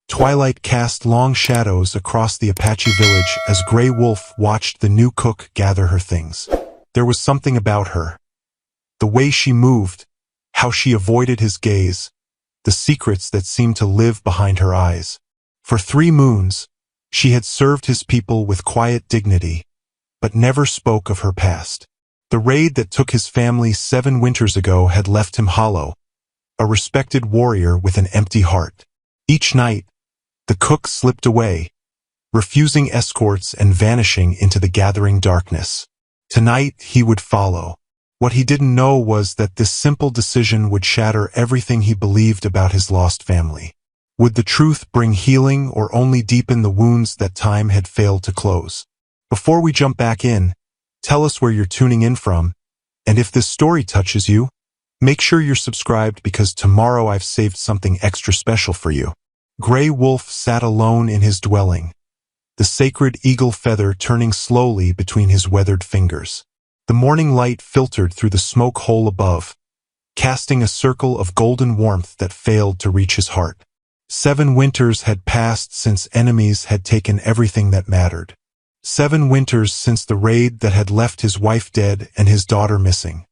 Twilight cast long shadows across the Apache village as Grey Wolf watched the new cook gather her things. There was something about her. The way she moved, how she avoided his gaze, the secrets that seemed to live behind her eyes. For 3 moons, she had served his people with quiet dignity, but never spoke of her past. The raid that took his family 7 winters ago had left him hollow, a respected warrior with an empty heart. Each night, the cook slipped away, refusing escorts and vanishing into the gathering darkness. Tonight, he would follow. What he didn't know was that this simple decision would shatter everything he believed about his lost family. Would the truth bring healing or only deepen the wounds that time had failed to close? Before we jump back in, tell us where you're tuning in from, and if this story touches you, make sure you're subscribed because tomorrow I've saved something extra special for you. Grey Wolf sat alone in his dwelling, the sacred eagle feather turning slowly between his weathered fingers. The morning light filtered through the smoke hole above, casting a circle of golden warmth that failed to reach his heart. 7 winters had passed since enemies had taken everything that mattered. 7 winters since the raid that had left his wife dead and his daughter missing.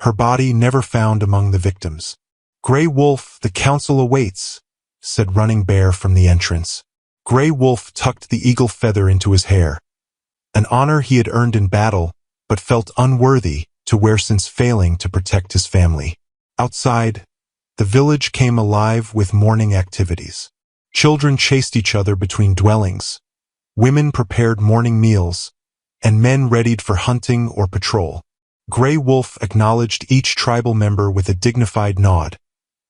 Her body never found among the victims. "Grey Wolf, the council awaits," said Running Bear from the entrance. Grey Wolf tucked the eagle feather into his hair, an honor he had earned in battle, but felt unworthy to wear since failing to protect his family. Outside, the village came alive with morning activities. Children chased each other between dwellings, women prepared morning meals, and men readied for hunting or patrol. Grey Wolf acknowledged each tribal member with a dignified nod,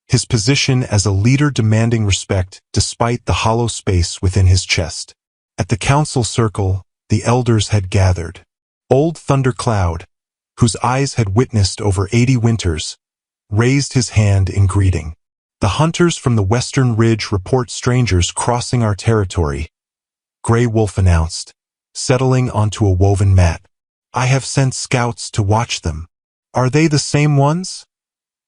his position as a leader demanding respect despite the hollow space within his chest. At the council circle, the elders had gathered. Old Thundercloud, whose eyes had witnessed over 80 winters, raised his hand in greeting. "The hunters from the western ridge report strangers crossing our territory," Grey Wolf announced, settling onto a woven mat. "I have sent scouts to watch them." "Are they the same ones?"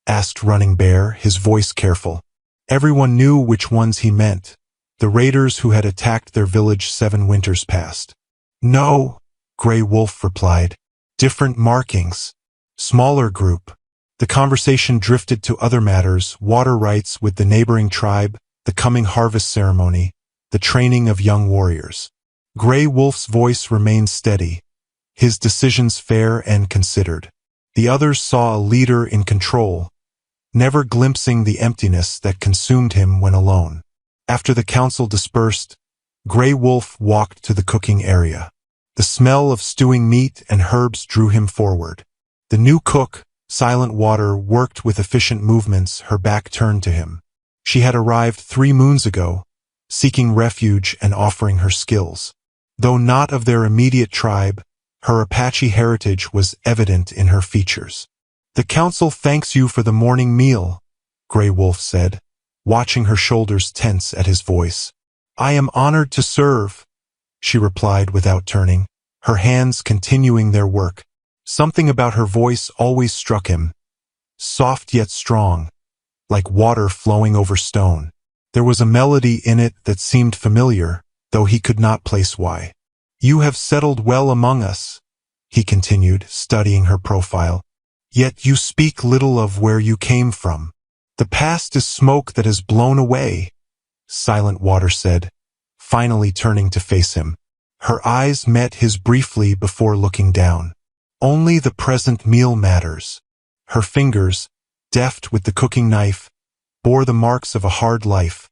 asked Running Bear, his voice careful. Everyone knew which ones he meant, the raiders who had attacked their village 7 winters past. "No," Grey Wolf replied. "Different markings. Smaller group." The conversation drifted to other matters: water rights with the neighboring tribe, the coming harvest ceremony, the training of young warriors. Grey Wolf's voice remained steady, his decisions fair and considered. The others saw a leader in control, never glimpsing the emptiness that consumed him when alone. After the council dispersed, Grey Wolf walked to the cooking area. The smell of stewing meat and herbs drew him forward. The new cook, Silent Water, worked with efficient movements, her back turned to him. She had arrived 3 moons ago, seeking refuge and offering her skills. Though not of their immediate tribe, her Apache heritage was evident in her features. "The council thanks you for the morning meal," Grey Wolf said, watching her shoulders tense at his voice. "I am honored to serve," she replied without turning, her hands continuing their work. Something about her voice always struck him, soft yet strong, like water flowing over stone. There was a melody in it that seemed familiar, though he could not place why. "You have settled well among us," he continued, studying her profile. "Yet you speak little of where you came from." "The past is smoke that has blown away," Silent Water said, finally turning to face him. Her eyes met his briefly before looking down. "Only the present meal matters." Her fingers, deft with the cooking knife, bore the marks of a hard life,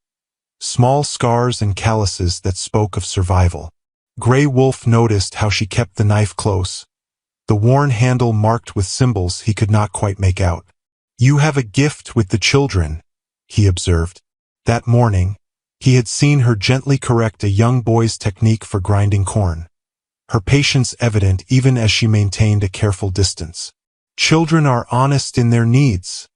small scars and calluses that spoke of survival. Grey Wolf noticed how she kept the knife close, the worn handle marked with symbols he could not quite make out. "You have a gift with the children," he observed. That morning, he had seen her gently correct a young boy's technique for grinding corn, her patience evident even as she maintained a careful distance. "Children are honest in their needs,"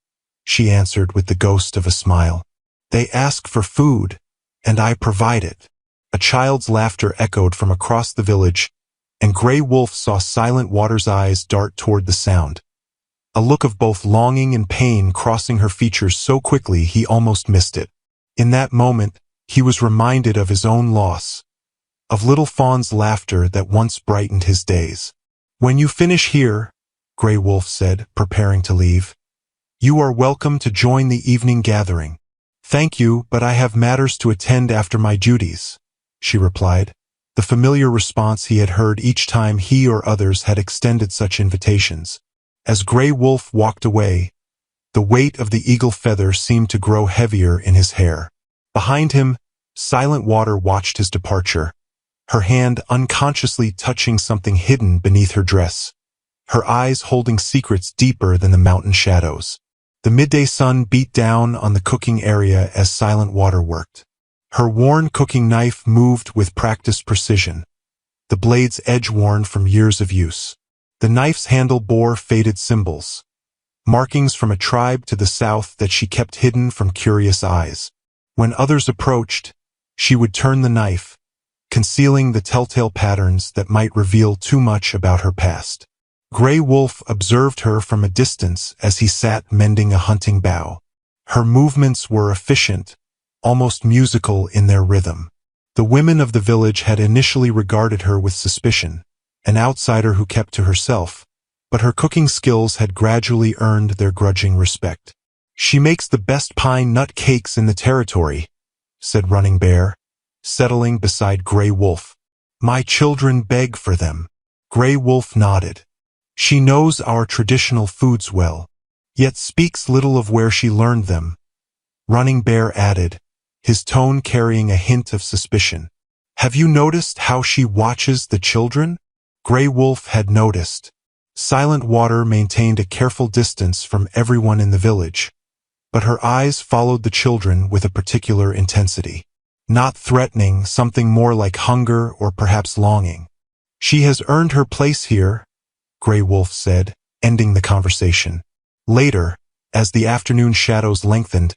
she answered with the ghost of a smile. "They ask for food, and I provide it." A child's laughter echoed from across the village, and Grey Wolf saw Silent Water's eyes dart toward the sound. A look of both longing and pain crossing her features so quickly he almost missed it. In that moment, He was reminded of his own loss, of little Fawn's laughter that once brightened his days. "When you finish here," Grey Wolf said, preparing to leave, "you are welcome to join the evening gathering." "Thank you, but I have matters to attend after my duties," she replied, the familiar response he had heard each time he or others had extended such invitations. As Grey Wolf walked away, the weight of the eagle feather seemed to grow heavier in his hair. Behind him, Silent Water watched his departure, her hand unconsciously touching something hidden beneath her dress, her eyes holding secrets deeper than the mountain shadows. The midday sun beat down on the cooking area as Silent Water worked. Her worn cooking knife moved with practiced precision, the blade's edge worn from years of use. The knife's handle bore faded symbols, markings from a tribe to the south that she kept hidden from curious eyes. When others approached, she would turn the knife, concealing the telltale patterns that might reveal too much about her past. Grey Wolf observed her from a distance as he sat mending a hunting bow. Her movements were efficient, almost musical in their rhythm. The women of the village had initially regarded her with suspicion, an outsider who kept to herself, but her cooking skills had gradually earned their grudging respect. "She makes the best pine nut cakes in the territory," said Running Bear, settling beside Grey Wolf. "My children beg for them." Grey Wolf nodded. "She knows our traditional foods well, yet speaks little of where she learned them," Running Bear added, his tone carrying a hint of suspicion. "Have you noticed how she watches the children?" Grey Wolf had noticed. Silent Water maintained a careful distance from everyone in the village, but her eyes followed the children with a particular intensity. Not threatening, something more like hunger or perhaps longing. "She has earned her place here," Grey Wolf said, ending the conversation. Later, as the afternoon shadows lengthened,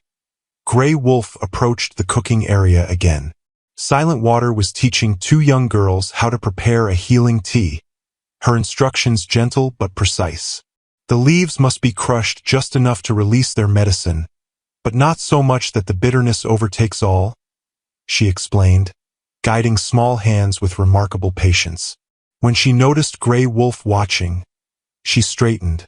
Grey Wolf approached the cooking area again. Silent Water was teaching two young girls how to prepare a healing tea, her instructions gentle but precise. "The leaves must be crushed just enough to release their medicine, but not so much that the bitterness overtakes all," she explained, guiding small hands with remarkable patience. When she noticed Grey Wolf watching, she straightened,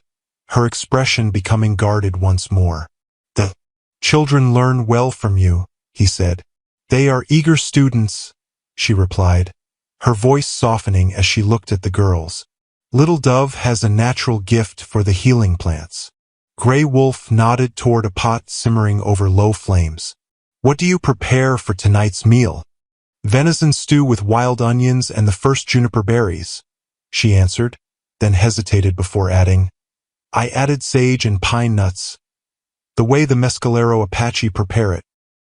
her expression becoming guarded once more. "The children learn well from you," he said. "They are eager students," she replied, her voice softening as she looked at the girls. "Little Dove has a natural gift for the healing plants." Grey Wolf nodded toward a pot simmering over low flames. "What do you prepare for tonight's meal?" "Venison stew with wild onions and the first juniper berries," she answered, then hesitated before adding, "I added sage and pine nuts, the way the Mescalero Apache prepare it."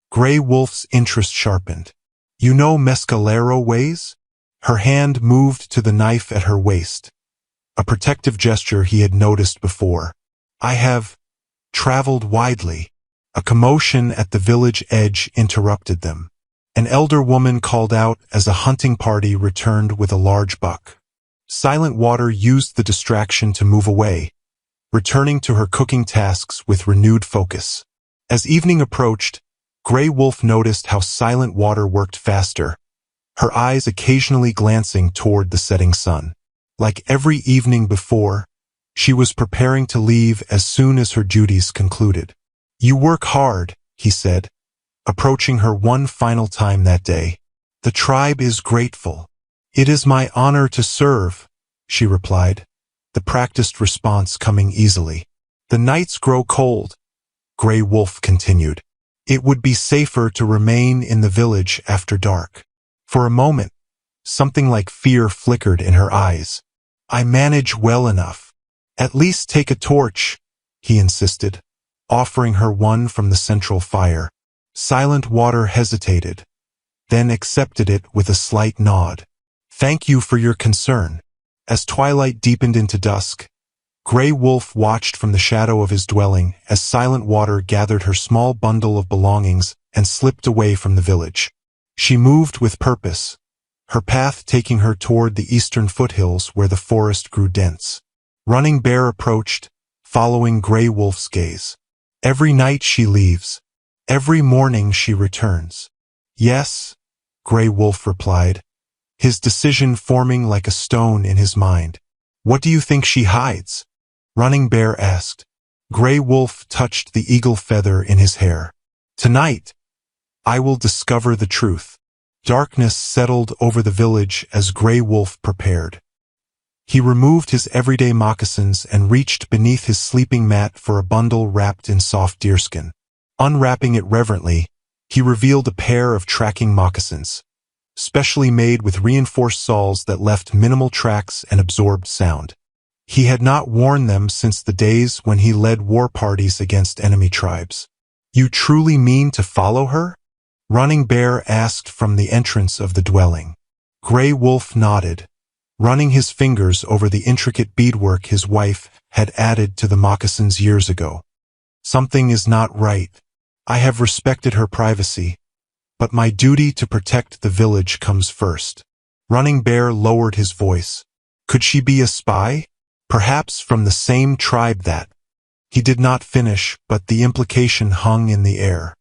Grey Wolf's interest sharpened. "You know Mescalero ways?" Her hand moved to the knife at her waist, a protective gesture he had noticed before. "I have traveled widely." A commotion at the village edge interrupted them. An elder woman called out as a hunting party returned with a large buck. Silent Water used the distraction to move away, returning to her cooking tasks with renewed focus. As evening approached, Grey Wolf noticed how Silent Water worked faster, her eyes occasionally glancing toward the setting sun. Like every evening before, she was preparing to leave as soon as her duties concluded. "You work hard," he said, approaching her one final time that day. "The tribe is grateful." "It is my honor to serve," she replied, the practiced response coming easily. "The nights grow cold," Grey Wolf continued. "It would be safer to remain in the village after dark." For a moment, something like fear flickered in her eyes. "I manage well enough." "At least take a torch," he insisted, offering her one from the central fire. Silent Water hesitated, then accepted it with a slight nod. "Thank you for your concern." As twilight deepened into dusk, Grey Wolf watched from the shadow of his dwelling as Silent Water gathered her small bundle of belongings and slipped away from the village. She moved with purpose, her path taking her toward the eastern foothills where the forest grew dense. Running Bear approached, following Grey Wolf's gaze. "Every night she leaves. Every morning she returns," Yes, Grey Wolf replied, his decision forming like a stone in his mind. What do you think she hides? Running Bear asked. Grey Wolf touched the eagle feather in his hair. Tonight, I will discover the truth. Darkness settled over the village as Grey Wolf prepared. He removed his everyday moccasins and reached beneath his sleeping mat for a bundle wrapped in soft deerskin. Unwrapping it reverently, he revealed a pair of tracking moccasins, specially made with reinforced soles that left minimal tracks and absorbed sound. He had not worn them since the days when he led war parties against enemy tribes. You truly mean to follow her? Running Bear asked from the entrance of the dwelling. Grey Wolf nodded, running his fingers over the intricate beadwork his wife had added to the moccasins years ago. Something is not right. I have respected her privacy, but my duty to protect the village comes first. Running Bear lowered his voice. Could she be a spy? Perhaps from the same tribe that... He did not finish, but the implication hung in the air.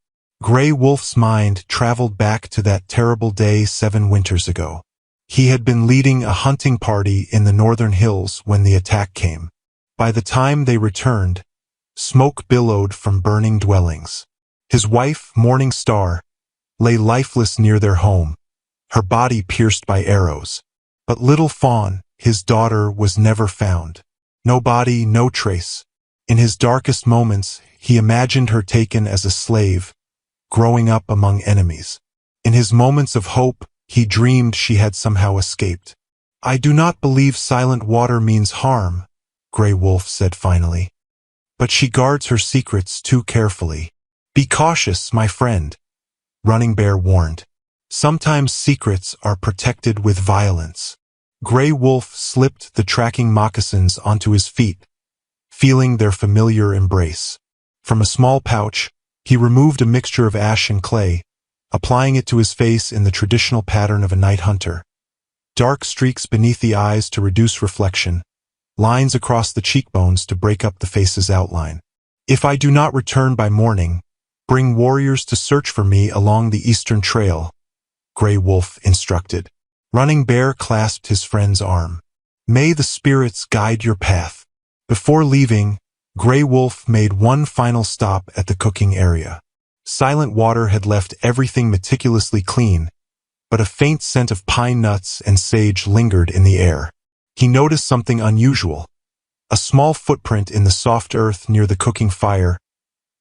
Grey Wolf's mind traveled back to that terrible day 7 winters ago. He had been leading a hunting party in the northern hills when the attack came. By the time they returned, smoke billowed from burning dwellings. His wife, Morning Star, lay lifeless near their home, her body pierced by arrows. But Little Fawn, his daughter, was never found. No body, no trace. In his darkest moments, he imagined her taken as a slave, growing up among enemies. In his moments of hope, he dreamed she had somehow escaped. I do not believe silent water means harm, Grey Wolf said finally. But she guards her secrets too carefully. Be cautious, my friend, Running Bear warned. Sometimes secrets are protected with violence. Grey Wolf slipped the tracking moccasins onto his feet, feeling their familiar embrace. From a small pouch, he removed a mixture of ash and clay, applying it to his face in the traditional pattern of a night hunter. Dark streaks beneath the eyes to reduce reflection, lines across the cheekbones to break up the face's outline. If I do not return by morning, bring warriors to search for me along the eastern trail, Grey Wolf instructed. Running Bear clasped his friend's arm. May the spirits guide your path. Before leaving, Grey Wolf made one final stop at the cooking area. Silent Water had left everything meticulously clean, but a faint scent of pine nuts and sage lingered in the air. He noticed something unusual. A small footprint in the soft earth near the cooking fire,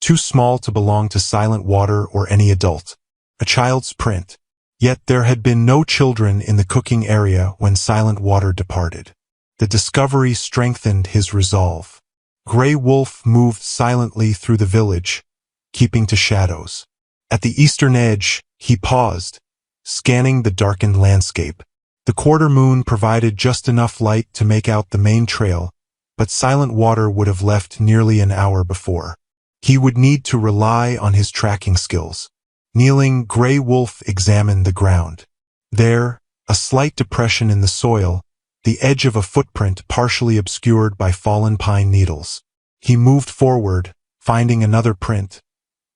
too small to belong to Silent Water or any adult. A child's print. Yet there had been no children in the cooking area when Silent Water departed. The discovery strengthened his resolve. Grey Wolf moved silently through the village, keeping to shadows. At the eastern edge, he paused, scanning the darkened landscape. The quarter moon provided just enough light to make out the main trail, but Silent Water would have left nearly an hour before. He would need to rely on his tracking skills. Kneeling, Grey Wolf examined the ground. There, a slight depression in the soil, the edge of a footprint partially obscured by fallen pine needles. He moved forward, finding another print,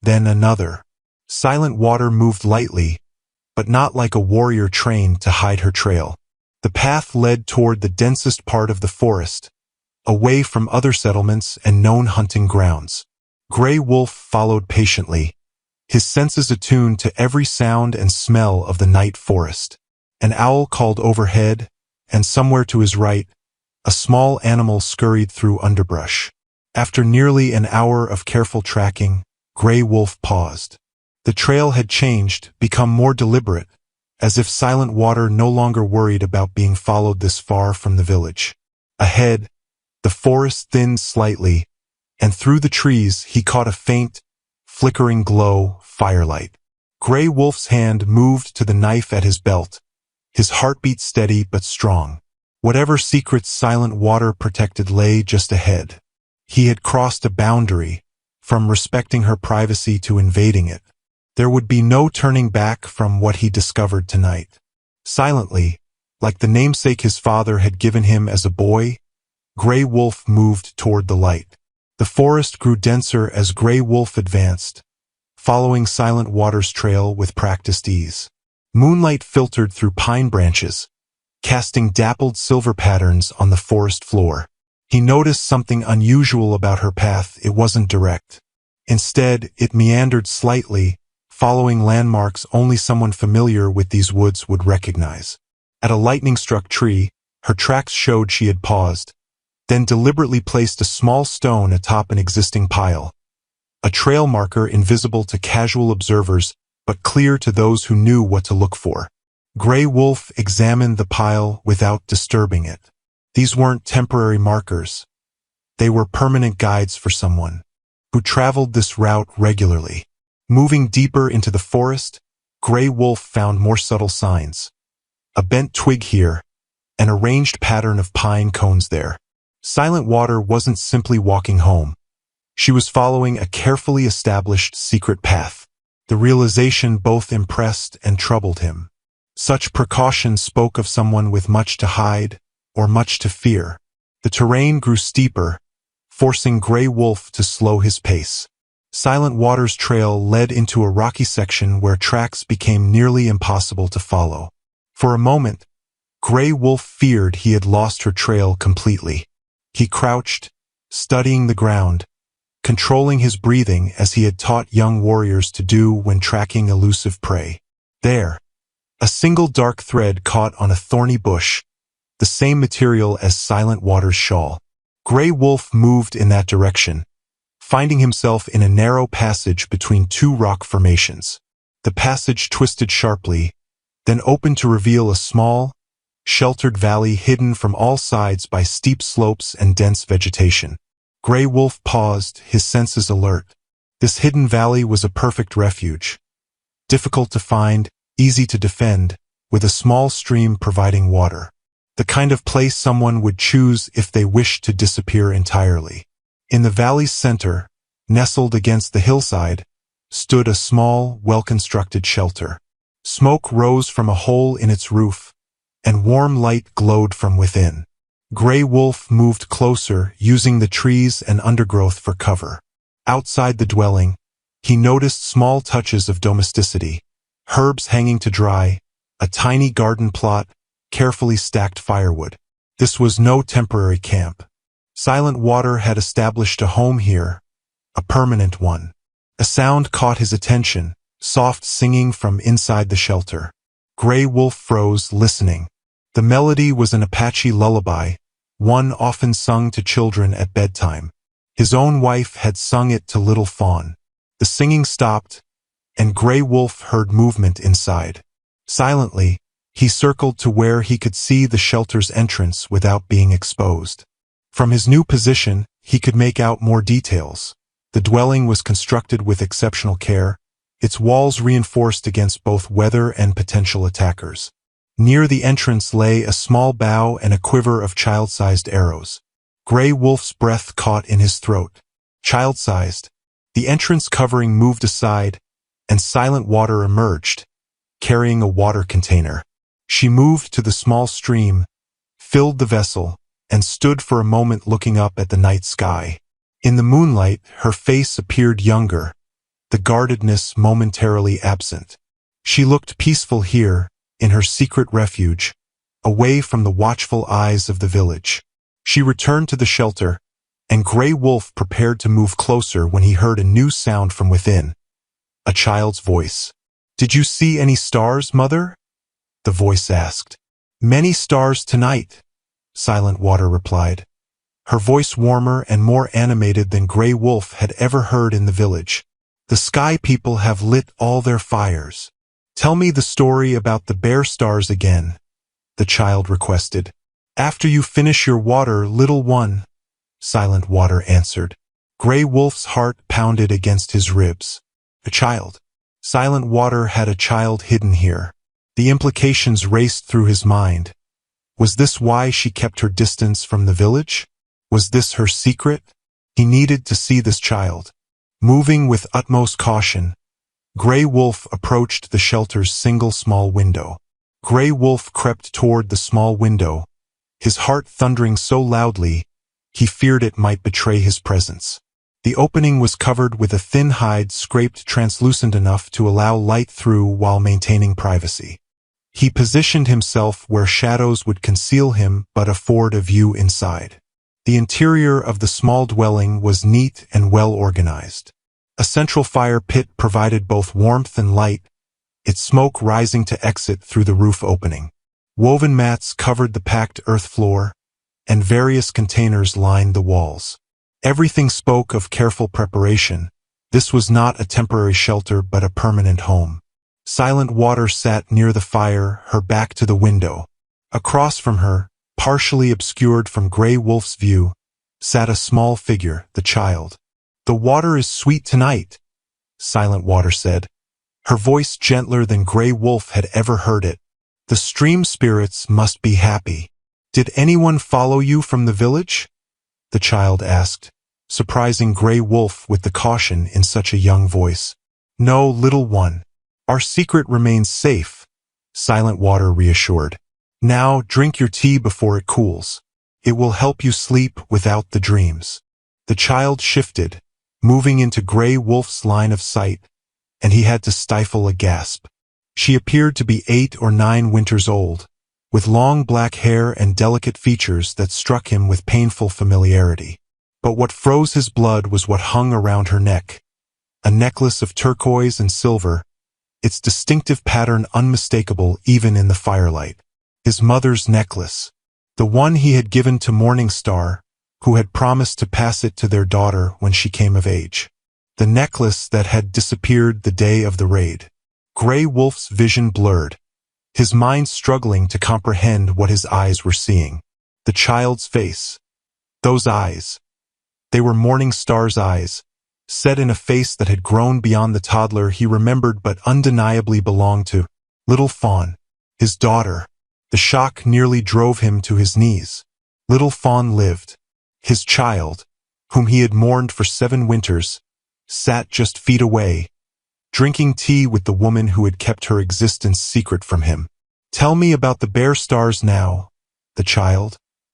then another. Silent Water moved lightly, but not like a warrior trained to hide her trail. The path led toward the densest part of the forest, away from other settlements and known hunting grounds. Grey Wolf followed patiently, his senses attuned to every sound and smell of the night forest. An owl called overhead, and somewhere to his right, a small animal scurried through underbrush. After nearly an hour of careful tracking, Grey Wolf paused. The trail had changed, become more deliberate, as if Silent Water no longer worried about being followed this far from the village. Ahead, the forest thinned slightly, and through the trees he caught a faint, flickering glow, firelight. Grey Wolf's hand moved to the knife at his belt, his heartbeat steady but strong. Whatever secrets Silent Water protected lay just ahead. He had crossed a boundary, from respecting her privacy to invading it. There would be no turning back from what he discovered tonight. Silently, like the namesake his father had given him as a boy, Grey Wolf moved toward the light. The forest grew denser as Grey Wolf advanced, following Silent Water's trail with practiced ease. Moonlight filtered through pine branches, casting dappled silver patterns on the forest floor. He noticed something unusual about her path. It wasn't direct. Instead, it meandered slightly, following landmarks only someone familiar with these woods would recognize. At a lightning-struck tree, her tracks showed she had paused, then deliberately placed a small stone atop an existing pile. A trail marker invisible to casual observers, but clear to those who knew what to look for. Grey Wolf examined the pile without disturbing it. These weren't temporary markers. They were permanent guides for someone who traveled this route regularly. Moving deeper into the forest, Grey Wolf found more subtle signs. A bent twig here, an arranged pattern of pine cones there. Silent Water wasn't simply walking home. She was following a carefully established secret path. The realization both impressed and troubled him. Such precaution spoke of someone with much to hide, or much to fear. The terrain grew steeper, forcing Grey Wolf to slow his pace. Silent Water's trail led into a rocky section where tracks became nearly impossible to follow. For a moment, Grey Wolf feared he had lost her trail completely. He crouched, studying the ground, controlling his breathing as he had taught young warriors to do when tracking elusive prey. There, a single dark thread caught on a thorny bush, the same material as Silent Water's shawl. Grey Wolf moved in that direction, finding himself in a narrow passage between two rock formations. The passage twisted sharply, then opened to reveal a small, sheltered valley hidden from all sides by steep slopes and dense vegetation. Grey Wolf paused, his senses alert. This hidden valley was a perfect refuge. Difficult to find, easy to defend, with a small stream providing water. The kind of place someone would choose if they wished to disappear entirely. In the valley's center, nestled against the hillside, stood a small, well-constructed shelter. Smoke rose from a hole in its roof, and warm light glowed from within. Grey Wolf moved closer, using the trees and undergrowth for cover. Outside the dwelling, he noticed small touches of domesticity. Herbs hanging to dry, a tiny garden plot, carefully stacked firewood. This was no temporary camp. Silent Water had established a home here, a permanent one. A sound caught his attention, soft singing from inside the shelter. Grey Wolf froze, listening. The melody was an Apache lullaby, one often sung to children at bedtime. His own wife had sung it to Little Fawn. The singing stopped, and Grey Wolf heard movement inside. Silently, he circled to where he could see the shelter's entrance without being exposed. From his new position, he could make out more details. The dwelling was constructed with exceptional care, its walls reinforced against both weather and potential attackers. Near the entrance lay a small bow and a quiver of child-sized arrows. Grey Wolf's breath caught in his throat. Child-sized. The entrance covering moved aside, and Silent Water emerged, carrying a water container. She moved to the small stream, filled the vessel, and stood for a moment looking up at the night sky. In the moonlight, her face appeared younger, the guardedness momentarily absent. She looked peaceful here, in her secret refuge, away from the watchful eyes of the village. She returned to the shelter, and Grey Wolf prepared to move closer when he heard a new sound from within. A child's voice. "Did you see any stars, Mother?" the voice asked. "Many stars tonight," Silent Water replied, her voice warmer and more animated than Grey Wolf had ever heard in the village. "The sky people have lit all their fires. Tell me the story about the bear stars again," the child requested. "After you finish your water, little one," Silent Water answered. Grey Wolf's heart pounded against his ribs. A child. Silent Water had a child hidden here. The implications raced through his mind. Was this why she kept her distance from the village? Was this her secret? He needed to see this child. Moving with utmost caution, Grey Wolf approached the shelter's single small window. Grey Wolf crept toward the small window, his heart thundering so loudly he feared it might betray his presence. The opening was covered with a thin hide scraped translucent enough to allow light through while maintaining privacy. He positioned himself where shadows would conceal him but afford a view inside. The interior of the small dwelling was neat and well organized. A central fire pit provided both warmth and light, its smoke rising to exit through the roof opening. Woven mats covered the packed earth floor, and various containers lined the walls. Everything spoke of careful preparation. This was not a temporary shelter but a permanent home. Silent Water sat near the fire, her back to the window. Across from her, partially obscured from Grey Wolf's view, sat a small figure, the child. "The water is sweet tonight," Silent Water said, her voice gentler than Grey Wolf had ever heard it. "The stream spirits must be happy." "Did anyone follow you from the village?" the child asked, surprising Grey Wolf with the caution in such a young voice. "No, little one. Our secret remains safe," Silent Water reassured. "Now drink your tea before it cools. It will help you sleep without the dreams." The child shifted, moving into Grey Wolf's line of sight, and he had to stifle a gasp. She appeared to be 8 or 9 winters old, with long black hair and delicate features that struck him with painful familiarity. But what froze his blood was what hung around her neck, a necklace of turquoise and silver, its distinctive pattern unmistakable even in the firelight. His mother's necklace, the one he had given to Morning Star, who had promised to pass it to their daughter when she came of age. The necklace that had disappeared the day of the raid. Grey Wolf's vision blurred, his mind struggling to comprehend what his eyes were seeing. The child's face. Those eyes. They were Morning Star's eyes, set in a face that had grown beyond the toddler he remembered but undeniably belonged to. Little Fawn. His daughter. The shock nearly drove him to his knees. Little Fawn lived. His child, whom he had mourned for 7 winters, sat just feet away, drinking tea with the woman who had kept her existence secret from him. "Tell me about the Bear Stars now,"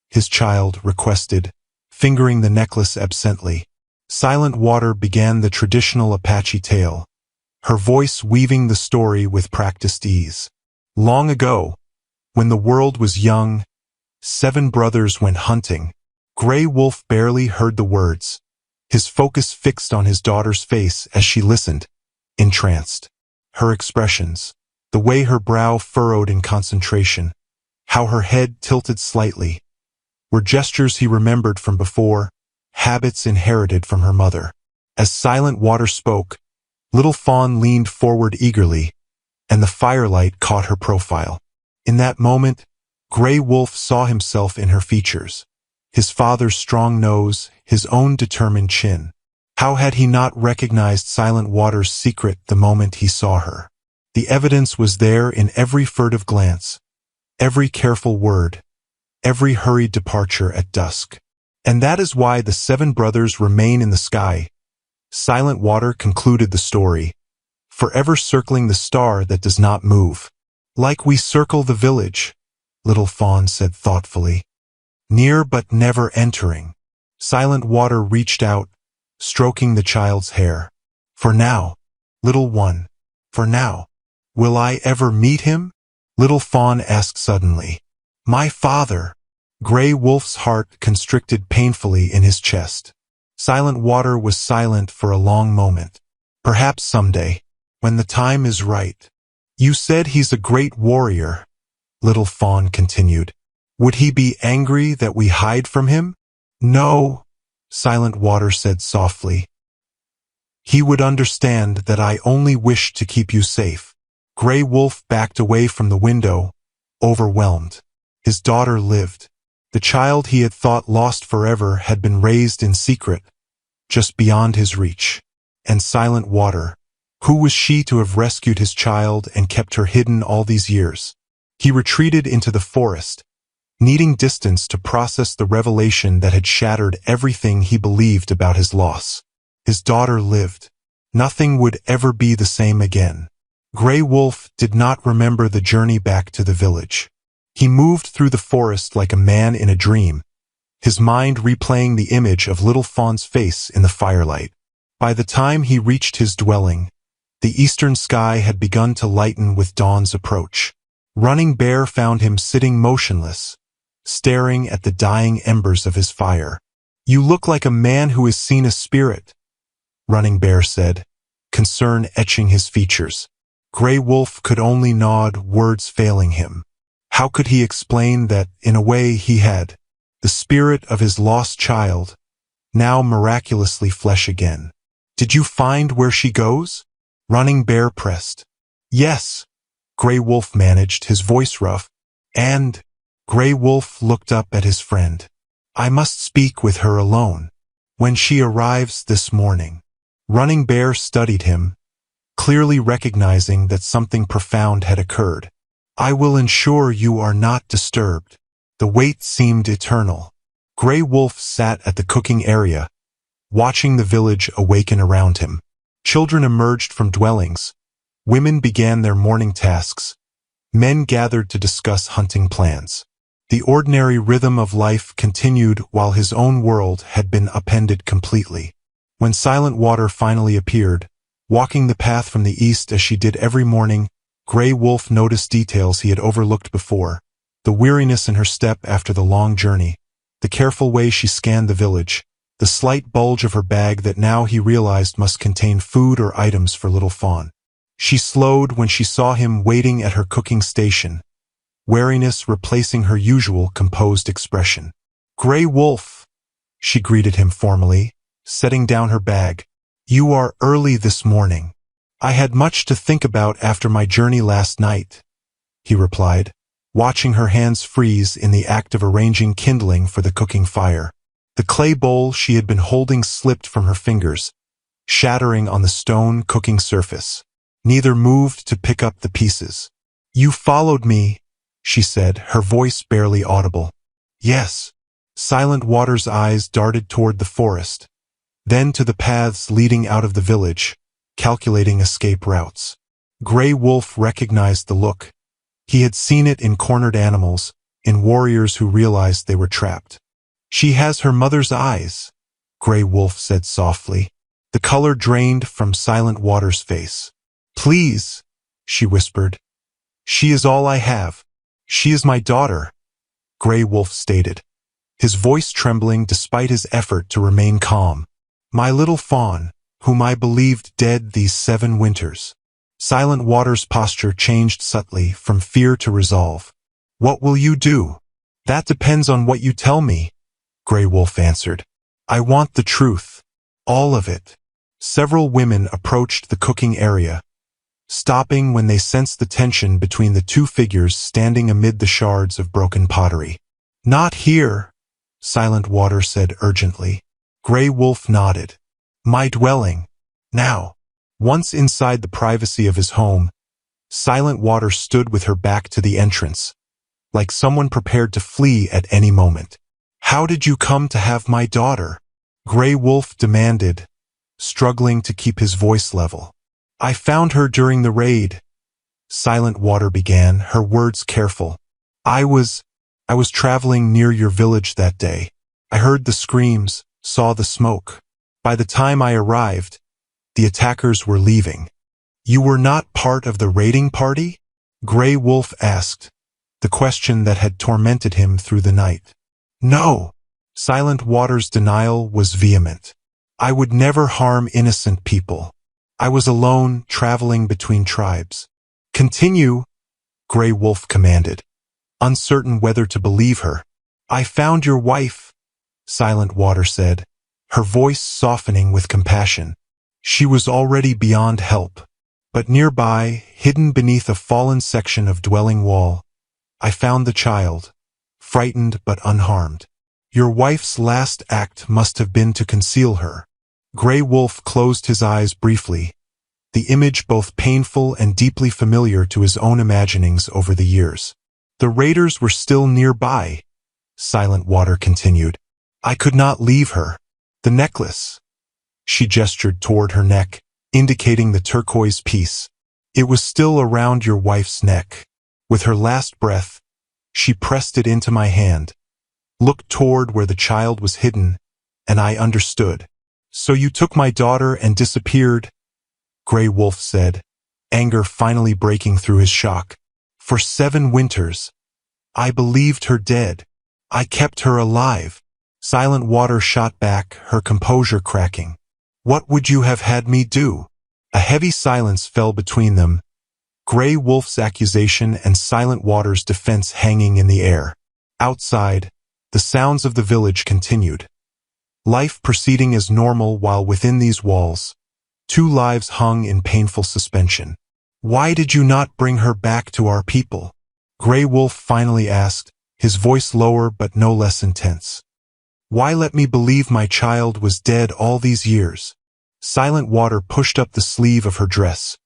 his child requested, fingering the necklace absently. Silent Water began the traditional Apache tale, her voice weaving the story with practiced ease. "Long ago, when the world was young, 7 brothers went hunting." Grey Wolf barely heard the words, his focus fixed on his daughter's face as she listened, entranced. Her expressions, the way her brow furrowed in concentration, how her head tilted slightly, were gestures he remembered from before, habits inherited from her mother. As Silent Water spoke, Little Fawn leaned forward eagerly, and the firelight caught her profile. In that moment, Grey Wolf saw himself in her features. His father's strong nose, his own determined chin. How had he not recognized Silent Water's secret the moment he saw her? The evidence was there in every furtive glance, every careful word, every hurried departure at dusk. "And that is why the 7 brothers remain in the sky," Silent Water concluded the story, "forever circling the star that does not move. Like we circle the village," Little Fawn said thoughtfully. "Near but never entering." Silent Water reached out, stroking the child's hair. "For now, little one, for now. Will I ever meet him?" Little Fawn asked suddenly. "My father." Grey Wolf's heart constricted painfully in his chest. Silent Water was silent for a long moment. "Perhaps someday, when the time is right." "You said he's a great warrior," Little Fawn continued. "Would he be angry that we hide from him?" "No," Silent Water said softly. "He would understand that I only wish to keep you safe." Grey Wolf backed away from the window, overwhelmed. His daughter lived. The child he had thought lost forever had been raised in secret, just beyond his reach. And Silent Water, who was she to have rescued his child and kept her hidden all these years? He retreated into the forest, needing distance to process the revelation that had shattered everything he believed about his loss. His daughter lived. Nothing would ever be the same again. Grey Wolf did not remember the journey back to the village. He moved through the forest like a man in a dream, his mind replaying the image of little Fawn's face in the firelight. By the time he reached his dwelling, the eastern sky had begun to lighten with dawn's approach. Running Bear found him sitting motionless, staring at the dying embers of his fire. "You look like a man who has seen a spirit," Running Bear said, concern etching his features. Grey Wolf could only nod, words failing him. How could he explain that, in a way, he had the spirit of his lost child, now miraculously flesh again? "Did you find where she goes?" Running Bear pressed. "Yes," Grey Wolf managed, his voice rough. "And—" Grey Wolf looked up at his friend. "I must speak with her alone. When she arrives this morning." Running Bear studied him, clearly recognizing that something profound had occurred. "I will ensure you are not disturbed." The wait seemed eternal. Grey Wolf sat at the cooking area, watching the village awaken around him. Children emerged from dwellings. Women began their morning tasks. Men gathered to discuss hunting plans. The ordinary rhythm of life continued while his own world had been upended completely. When Silent Water finally appeared, walking the path from the east as she did every morning, Grey Wolf noticed details he had overlooked before. The weariness in her step after the long journey, the careful way she scanned the village, the slight bulge of her bag that now he realized must contain food or items for little Fawn. She slowed when she saw him waiting at her cooking station, wariness replacing her usual composed expression. "Grey Wolf," she greeted him formally, setting down her bag. "You are early this morning." "I had much to think about after my journey last night," he replied, watching her hands freeze in the act of arranging kindling for the cooking fire. The clay bowl she had been holding slipped from her fingers, shattering on the stone cooking surface. Neither moved to pick up the pieces. "You followed me," she said, her voice barely audible. "Yes." Silent Water's eyes darted toward the forest, then to the paths leading out of the village, calculating escape routes. Grey Wolf recognized the look. He had seen it in cornered animals, in warriors who realized they were trapped. "She has her mother's eyes," Grey Wolf said softly. The color drained from Silent Water's face. "Please," she whispered. "She is all I have. She is my daughter," Grey Wolf stated, his voice trembling despite his effort to remain calm. "My little Fawn, whom I believed dead these 7 winters." Silent Water's posture changed subtly from fear to resolve. "What will you do?" "That depends on what you tell me," Grey Wolf answered. "I want the truth. All of it." Several women approached the cooking area, stopping when they sensed the tension between the two figures standing amid the shards of broken pottery. "Not here," Silent Water said urgently. Grey Wolf nodded. "My dwelling." Now, once inside the privacy of his home, Silent Water stood with her back to the entrance, like someone prepared to flee at any moment. "How did you come to have my daughter?" Grey Wolf demanded, struggling to keep his voice level. "I found her during the raid," Silent Water began, her words careful. I was traveling near your village that day. I heard the screams, saw the smoke. By the time I arrived, the attackers were leaving." "You were not part of the raiding party?" Grey Wolf asked, the question that had tormented him through the night. "No." Silent Water's denial was vehement. "I would never harm innocent people. I was alone, traveling between tribes." "Continue," Grey Wolf commanded, uncertain whether to believe her. "I found your wife," Silent Water said, her voice softening with compassion. "She was already beyond help. But nearby, hidden beneath a fallen section of dwelling wall, I found the child, frightened but unharmed. Your wife's last act must have been to conceal her." Grey Wolf closed his eyes briefly, the image both painful and deeply familiar to his own imaginings over the years. "The raiders were still nearby," Silent Water continued. "I could not leave her. The necklace." She gestured toward her neck, indicating the turquoise piece. "It was still around your wife's neck." With her last breath, she pressed it into my hand, looked toward where the child was hidden, and I understood. "So you took my daughter and disappeared," Grey Wolf said, anger finally breaking through his shock. "For 7 winters. I believed her dead. I kept her alive." Silent Water shot back, her composure cracking. "What would you have had me do?" A heavy silence fell between them, Grey Wolf's accusation and Silent Water's defense hanging in the air. Outside, the sounds of the village continued. Life proceeding as normal while within these walls. 2 lives hung in painful suspension. "Why did you not bring her back to our people?" Grey Wolf finally asked, his voice lower but no less intense. "Why let me believe my child was dead all these years?" Silent Water pushed up the sleeve of her dress,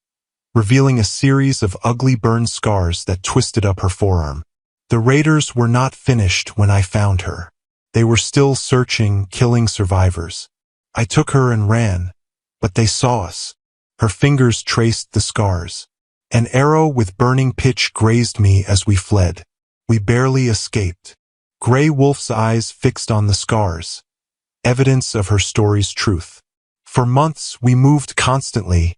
revealing a series of ugly burn scars that twisted up her forearm. "The raiders were not finished when I found her. They were still searching, killing survivors. I took her and ran, but they saw us." Her fingers traced the scars. "An arrow with burning pitch grazed me as we fled. We barely escaped." Grey Wolf's eyes fixed on the scars, evidence of her story's truth. "For months we moved constantly,"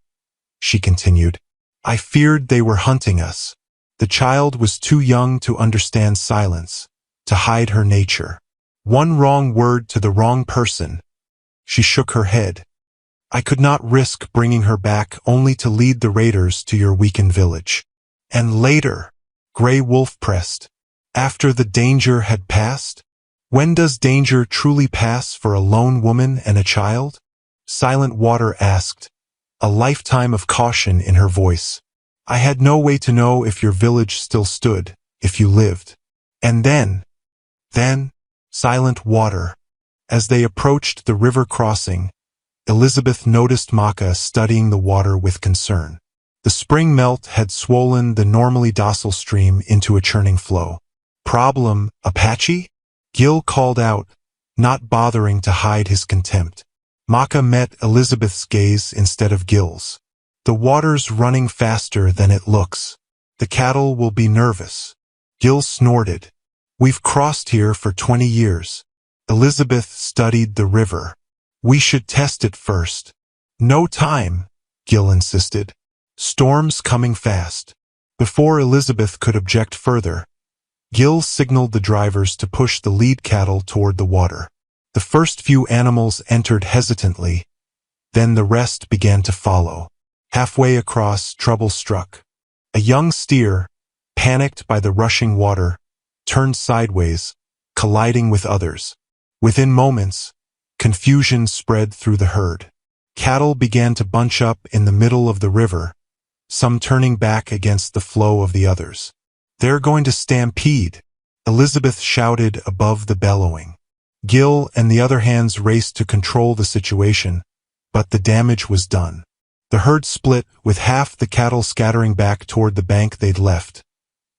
she continued. "I feared they were hunting us." The child was too young to understand silence, to hide her nature. One wrong word to the wrong person. She shook her head. "I could not risk bringing her back only to lead the raiders to your weakened village." "And later," Grey Wolf pressed, "after the danger had passed?" "When does danger truly pass for a lone woman and a child?" Silent Water asked, a lifetime of caution in her voice. "I had no way to know if your village still stood, if you lived." "And then?" "Then," Silent Water. As they approached the river crossing, Elizabeth noticed Maka studying the water with concern. The spring melt had swollen the normally docile stream into a churning flow. "Problem, Apache?" Gil called out, not bothering to hide his contempt. Maka met Elizabeth's gaze instead of Gil's. "The water's running faster than it looks. The cattle will be nervous." Gil snorted. "We've crossed here for 20 years. Elizabeth studied the river. We should test it first." "No time," Gil insisted. "Storm's coming fast." Before Elizabeth could object further, Gil signaled the drivers to push the lead cattle toward the water. The first few animals entered hesitantly, then the rest began to follow. Halfway across, trouble struck. A young steer, panicked by the rushing water, turned sideways, colliding with others. Within moments, confusion spread through the herd. Cattle began to bunch up in the middle of the river, some turning back against the flow of the others. "They're going to stampede," Elizabeth shouted above the bellowing. Gil and the other hands raced to control the situation, but the damage was done. The herd split, with half the cattle scattering back toward the bank they'd left,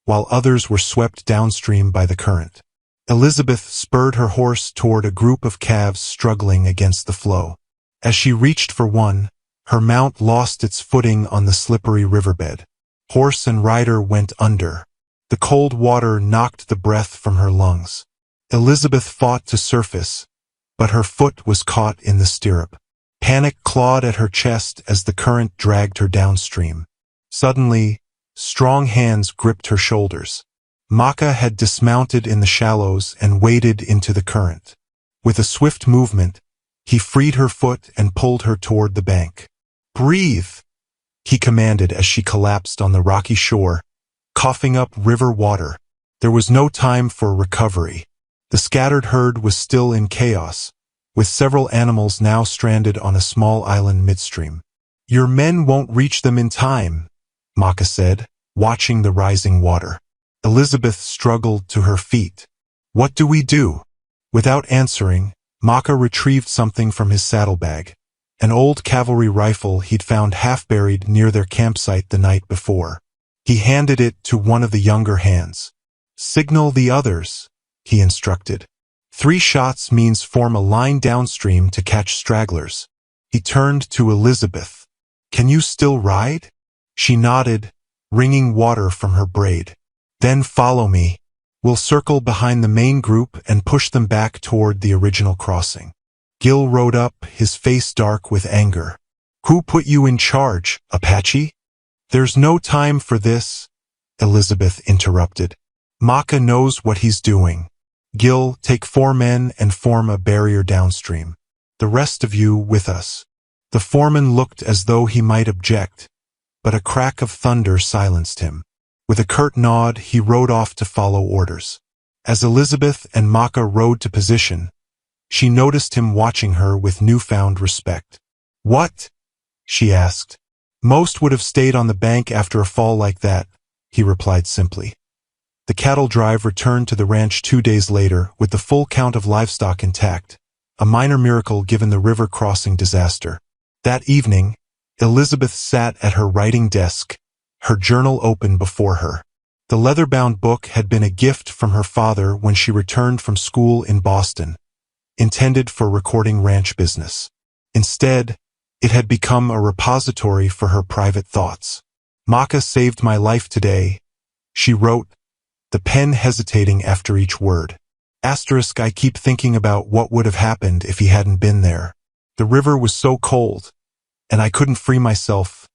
while others were swept downstream by the current. Elizabeth spurred her horse toward a group of calves struggling against the flow. As she reached for one, her mount lost its footing on the slippery riverbed. Horse and rider went under. The cold water knocked the breath from her lungs. Elizabeth fought to surface, but her foot was caught in the stirrup. Panic clawed at her chest as the current dragged her downstream. Suddenly, strong hands gripped her shoulders. Maka had dismounted in the shallows and waded into the current. With a swift movement, he freed her foot and pulled her toward the bank. "Breathe," he commanded as she collapsed on the rocky shore, coughing up river water. There was no time for recovery. The scattered herd was still in chaos, with several animals now stranded on a small island midstream. "Your men won't reach them in time," Maka said, watching the rising water. Elizabeth struggled to her feet. "What do we do?" Without answering, Maka retrieved something from his saddlebag, an old cavalry rifle he'd found half-buried near their campsite the night before. He handed it to one of the younger hands. "Signal the others," he instructed. 3 shots means form a line downstream to catch stragglers. He turned to Elizabeth. "Can you still ride?" She nodded, wringing water from her braid. "Then follow me." We'll circle behind the main group and push them back toward the original crossing. Gil rode up, his face dark with anger. Who put you in charge, Apache? There's no time for this, Elizabeth interrupted. Maka knows what he's doing. Gil, take 4 men and form a barrier downstream. The rest of you with us. The foreman looked as though he might object, but a crack of thunder silenced him. With a curt nod, he rode off to follow orders. As Elizabeth and Maka rode to position, she noticed him watching her with newfound respect. What? She asked. Most would have stayed on the bank after a fall like that, he replied simply. The cattle drive returned to the ranch 2 days later with the full count of livestock intact, a minor miracle given the river crossing disaster. That evening, Elizabeth sat at her writing desk, her journal open before her. The leather-bound book had been a gift from her father when she returned from school in Boston, intended for recording ranch business. Instead, it had become a repository for her private thoughts. Maka saved my life today, she wrote, the pen hesitating after each word. Asterisk, I keep thinking about what would have happened if he hadn't been there. The river was so cold, and I couldn't free myself.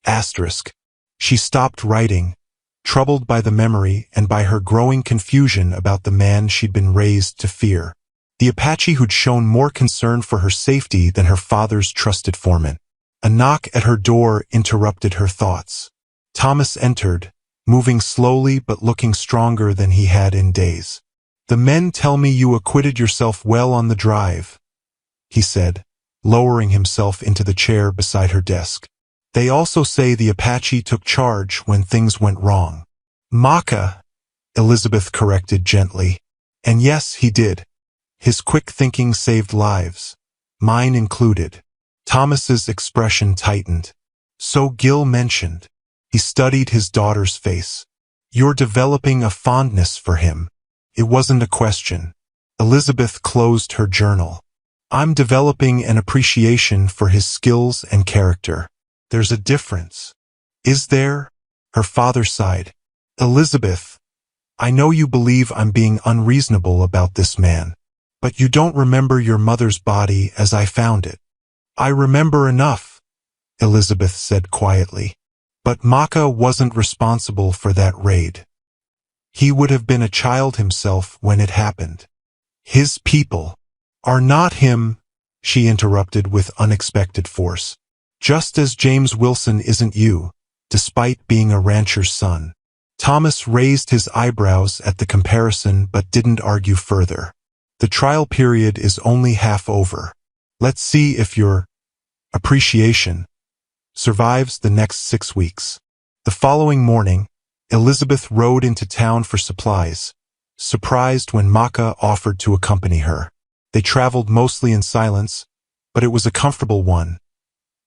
Asterisk. She stopped writing, troubled by the memory and by her growing confusion about the man she'd been raised to fear. The Apache who'd shown more concern for her safety than her father's trusted foreman. A knock at her door interrupted her thoughts. Thomas entered, moving slowly but looking stronger than he had in days. The men tell me you acquitted yourself well on the drive, he said, lowering himself into the chair beside her desk. They also say the Apache took charge when things went wrong. Maka, Elizabeth corrected gently. And yes, he did. His quick thinking saved lives, mine included. Thomas's expression tightened. So Gil mentioned. He studied his daughter's face. You're developing a fondness for him. It wasn't a question. Elizabeth closed her journal. I'm developing an appreciation for his skills and character. There's a difference. Is there? Her father sighed. Elizabeth, I know you believe I'm being unreasonable about this man, but you don't remember your mother's body as I found it. I remember enough, Elizabeth said quietly. But Maka wasn't responsible for that raid. He would have been a child himself when it happened. His people are not him, she interrupted with unexpected force. Just as James Wilson isn't you, despite being a rancher's son. Thomas raised his eyebrows at the comparison but didn't argue further. The trial period is only half over. Let's see if your appreciation survives the next 6 weeks. The following morning, Elizabeth rode into town for supplies, surprised when Maka offered to accompany her. They traveled mostly in silence, but it was a comfortable one,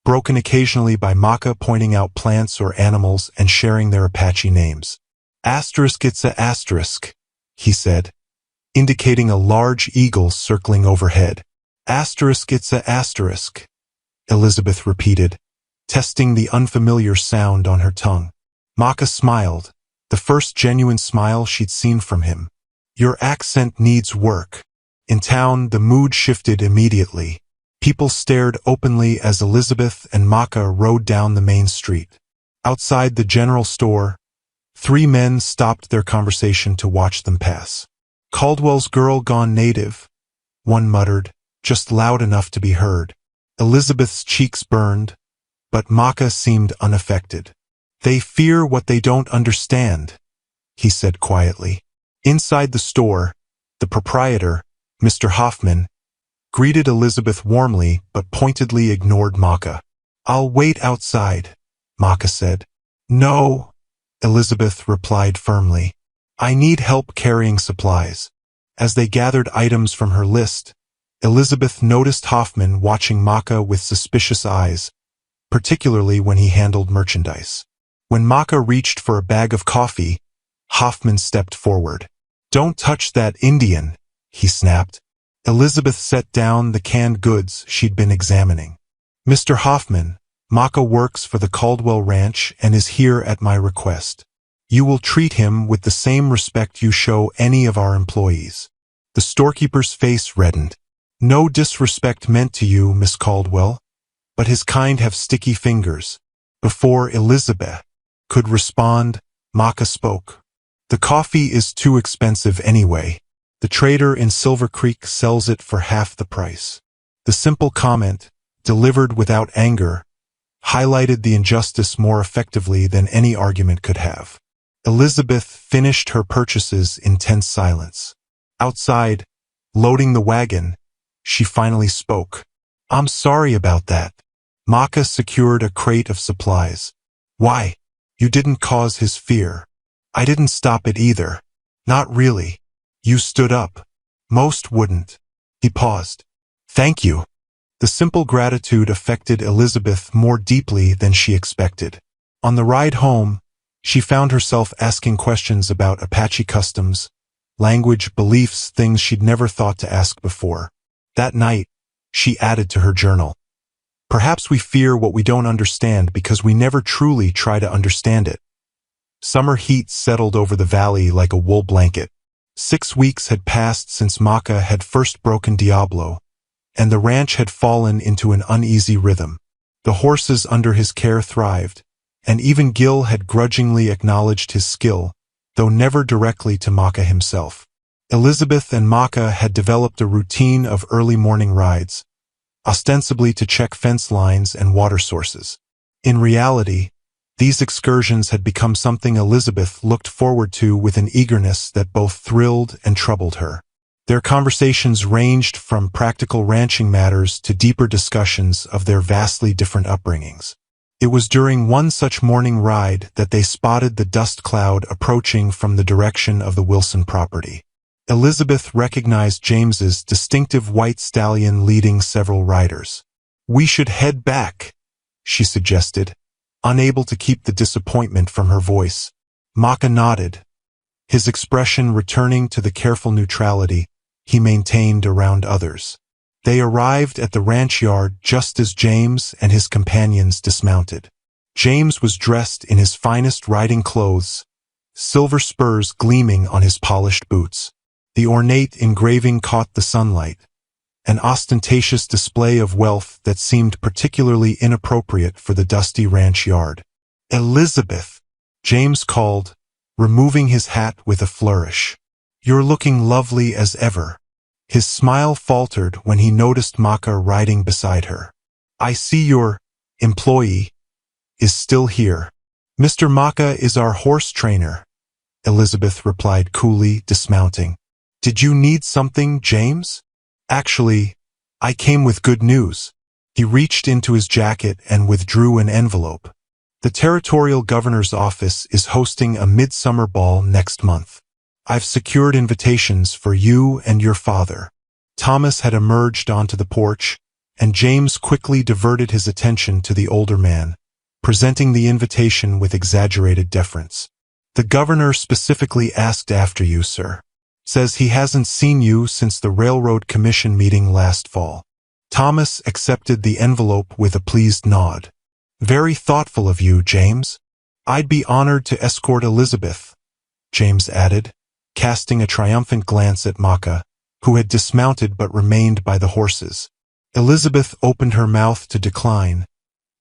broken occasionally by Maka pointing out plants or animals and sharing their Apache names. Asterisk, it's a asterisk, he said, indicating a large eagle circling overhead. Asterisk, it's a asterisk, Elizabeth repeated, testing the unfamiliar sound on her tongue. Maka smiled, the first genuine smile she'd seen from him. Your accent needs work. In town, the mood shifted immediately. People stared openly as Elizabeth and Maka rode down the main street. Outside the general store, 3 men stopped their conversation to watch them pass. Caldwell's girl gone native, one muttered, just loud enough to be heard. Elizabeth's cheeks burned, but Maka seemed unaffected. They fear what they don't understand, he said quietly. Inside the store, the proprietor, Mr. Hoffman, greeted Elizabeth warmly but pointedly ignored Maka. I'll wait outside, Maka said. No, Elizabeth replied firmly. I need help carrying supplies. As they gathered items from her list, Elizabeth noticed Hoffman watching Maka with suspicious eyes, particularly when he handled merchandise. When Maka reached for a bag of coffee, Hoffman stepped forward. Don't touch that Indian, he snapped. Elizabeth set down the canned goods she'd been examining. Mr. Hoffman, Maka works for the Caldwell Ranch and is here at my request. You will treat him with the same respect you show any of our employees." The storekeeper's face reddened. "No disrespect meant to you, Miss Caldwell, but his kind have sticky fingers." Before Elizabeth could respond, Maka spoke. "The coffee is too expensive anyway. The trader in Silver Creek sells it for half the price." The simple comment, delivered without anger, highlighted the injustice more effectively than any argument could have. Elizabeth finished her purchases in tense silence. Outside, loading the wagon, she finally spoke. "I'm sorry about that." Maka secured a crate of supplies. "Why? You didn't cause his fear." "I didn't stop it either." "Not really. You stood up." "Most wouldn't." He paused. "Thank you." The simple gratitude affected Elizabeth more deeply than she expected. On the ride home, she found herself asking questions about Apache customs, language, beliefs, things she'd never thought to ask before. That night, she added to her journal. "Perhaps we fear what we don't understand because we never truly try to understand it." Summer heat settled over the valley like a wool blanket. 6 weeks had passed since Maka had first broken Diablo, and the ranch had fallen into an uneasy rhythm. The horses under his care thrived, and even Gil had grudgingly acknowledged his skill, though never directly to Maka himself. Elizabeth and Maka had developed a routine of early morning rides, ostensibly to check fence lines and water sources. In reality, these excursions had become something Elizabeth looked forward to with an eagerness that both thrilled and troubled her. Their conversations ranged from practical ranching matters to deeper discussions of their vastly different upbringings. It was during one such morning ride that they spotted the dust cloud approaching from the direction of the Wilson property. Elizabeth recognized James's distinctive white stallion leading several riders. "We should head back," she suggested, unable to keep the disappointment from her voice. Maka nodded, his expression returning to the careful neutrality he maintained around others. They arrived at the ranch yard just as James and his companions dismounted. James was dressed in his finest riding clothes, silver spurs gleaming on his polished boots. The ornate engraving caught the sunlight, an ostentatious display of wealth that seemed particularly inappropriate for the dusty ranch yard. "Elizabeth," James called, removing his hat with a flourish. "You're looking lovely as ever." His smile faltered when he noticed Maka riding beside her. "I see your employee is still here." "Mr. Maka is our horse trainer," Elizabeth replied coolly, dismounting. "Did you need something, James?" "Actually, I came with good news." He reached into his jacket and withdrew an envelope. "The territorial governor's office is hosting a midsummer ball next month. I've secured invitations for you and your father." Thomas had emerged onto the porch, and James quickly diverted his attention to the older man, presenting the invitation with exaggerated deference. "The governor specifically asked after you, sir. Says he hasn't seen you since the Railroad Commission meeting last fall." Thomas accepted the envelope with a pleased nod. "Very thoughtful of you, James. I'd be honored to escort Elizabeth," James added, casting a triumphant glance at Maka, who had dismounted but remained by the horses. Elizabeth opened her mouth to decline,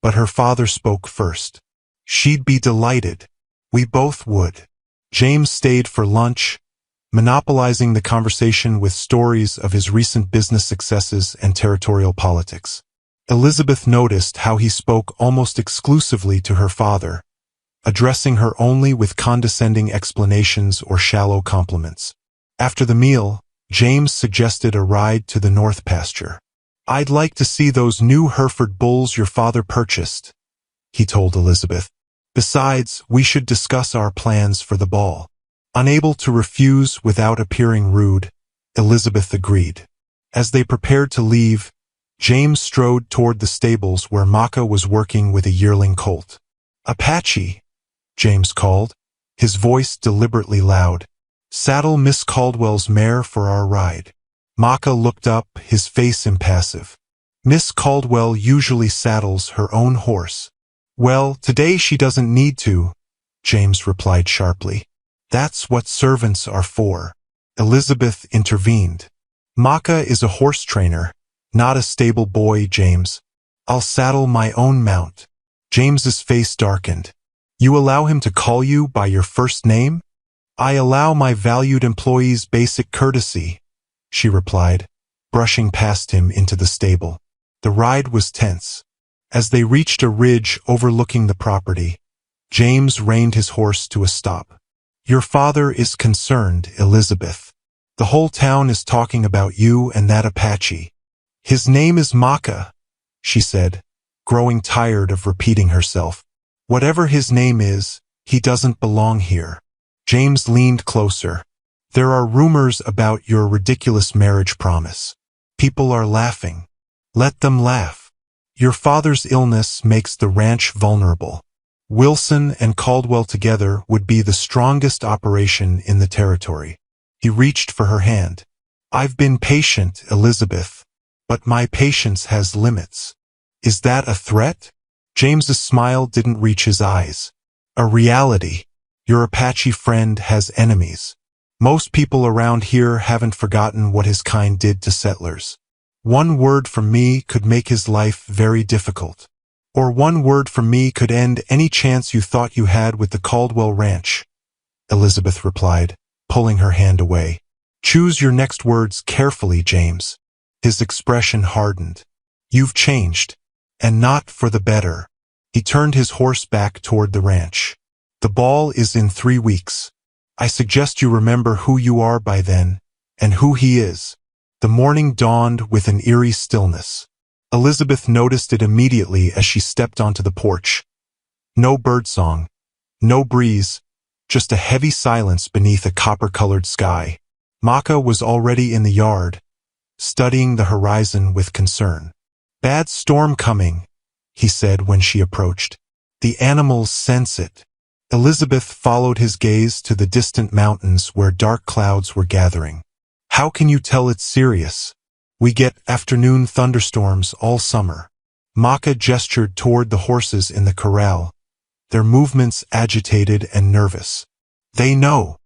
but her father spoke first. "She'd be delighted. We both would." James stayed for lunch, monopolizing the conversation with stories of his recent business successes and territorial politics. Elizabeth noticed how he spoke almost exclusively to her father, addressing her only with condescending explanations or shallow compliments. After the meal, James suggested a ride to the north pasture. "I'd like to see those new Hereford bulls your father purchased," he told Elizabeth. "Besides, we should discuss our plans for the ball." Unable to refuse without appearing rude, Elizabeth agreed. As they prepared to leave, James strode toward the stables where Maka was working with a yearling colt. "Apache," James called, his voice deliberately loud. "Saddle Miss Caldwell's mare for our ride." Maka looked up, his face impassive. "Miss Caldwell usually saddles her own horse." "Well, today she doesn't need to," James replied sharply. That's what servants are for. Elizabeth intervened. Maka is a horse trainer, not a stable boy, James. I'll saddle my own mount. James's face darkened. You allow him to call you by your first name? I allow my valued employees basic courtesy, she replied, brushing past him into the stable. The ride was tense. As they reached a ridge overlooking the property, James reined his horse to a stop. Your father is concerned, Elizabeth. The whole town is talking about you and that Apache. His name is Maka, she said, growing tired of repeating herself. Whatever his name is, he doesn't belong here. James leaned closer. There are rumors about your ridiculous marriage promise. People are laughing. Let them laugh. Your father's illness makes the ranch vulnerable. Wilson and Caldwell together would be the strongest operation in the territory. He reached for her hand. I've been patient, Elizabeth, but my patience has limits. Is that a threat? James's smile didn't reach his eyes. A reality. Your Apache friend has enemies. Most people around here haven't forgotten what his kind did to settlers. One word from me could make his life very difficult. Or one word from me could end any chance you thought you had with the Caldwell Ranch, Elizabeth replied, pulling her hand away. Choose your next words carefully, James. His expression hardened. You've changed, and not for the better. He turned his horse back toward the ranch. The ball is in 3 weeks. I suggest you remember who you are by then, and who he is. The morning dawned with an eerie stillness. Elizabeth noticed it immediately as she stepped onto the porch. No birdsong, no breeze, just a heavy silence beneath a copper-colored sky. Maka was already in the yard, studying the horizon with concern. Bad storm coming, he said when she approached. The animals sense it. Elizabeth followed his gaze to the distant mountains where dark clouds were gathering. How can you tell it's serious? We get afternoon thunderstorms all summer. Maka gestured toward the horses in the corral, their movements agitated and nervous. They know.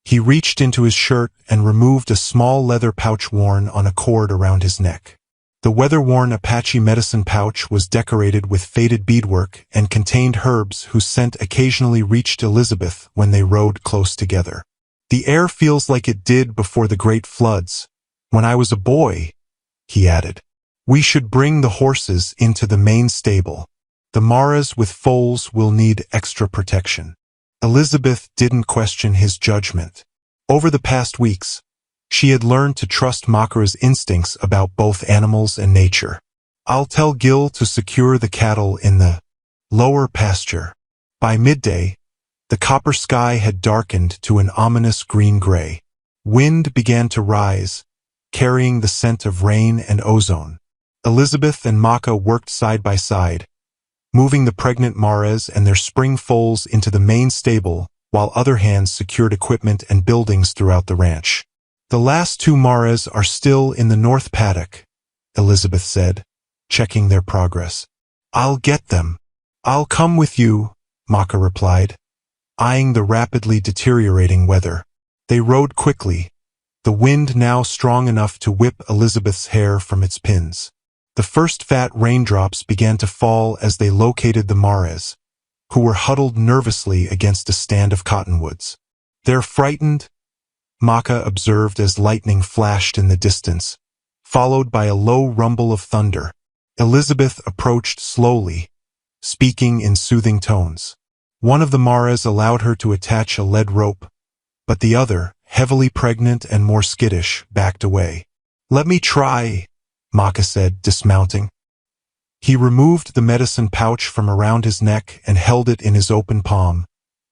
He reached into his shirt and removed a small leather pouch worn on a cord around his neck. The weather-worn Apache medicine pouch was decorated with faded beadwork and contained herbs whose scent occasionally reached Elizabeth when they rode close together. The air feels like it did before the great floods. When I was a boy, he added. We should bring the horses into the main stable. The Maras with foals will need extra protection. Elizabeth didn't question his judgment. Over the past weeks, she had learned to trust Makara's instincts about both animals and nature. I'll tell Gil to secure the cattle in the lower pasture. By midday, the copper sky had darkened to an ominous green-gray. Wind began to rise, carrying the scent of rain and ozone. Elizabeth and Maka worked side by side, moving the pregnant Maras and their spring foals into the main stable, while other hands secured equipment and buildings throughout the ranch. The last 2 Maras are still in the north paddock, Elizabeth said, checking their progress. I'll get them. I'll come with you, Maka replied, eyeing the rapidly deteriorating weather. They rode quickly, the wind now strong enough to whip Elizabeth's hair from its pins. The first fat raindrops began to fall as they located the Maras, who were huddled nervously against a stand of cottonwoods. They're frightened, Maka observed as lightning flashed in the distance, followed by a low rumble of thunder. Elizabeth approached slowly, speaking in soothing tones. One of the Maras allowed her to attach a lead rope, but the other, heavily pregnant and more skittish, backed away. Let me try, Maka said, dismounting. He removed the medicine pouch from around his neck and held it in his open palm,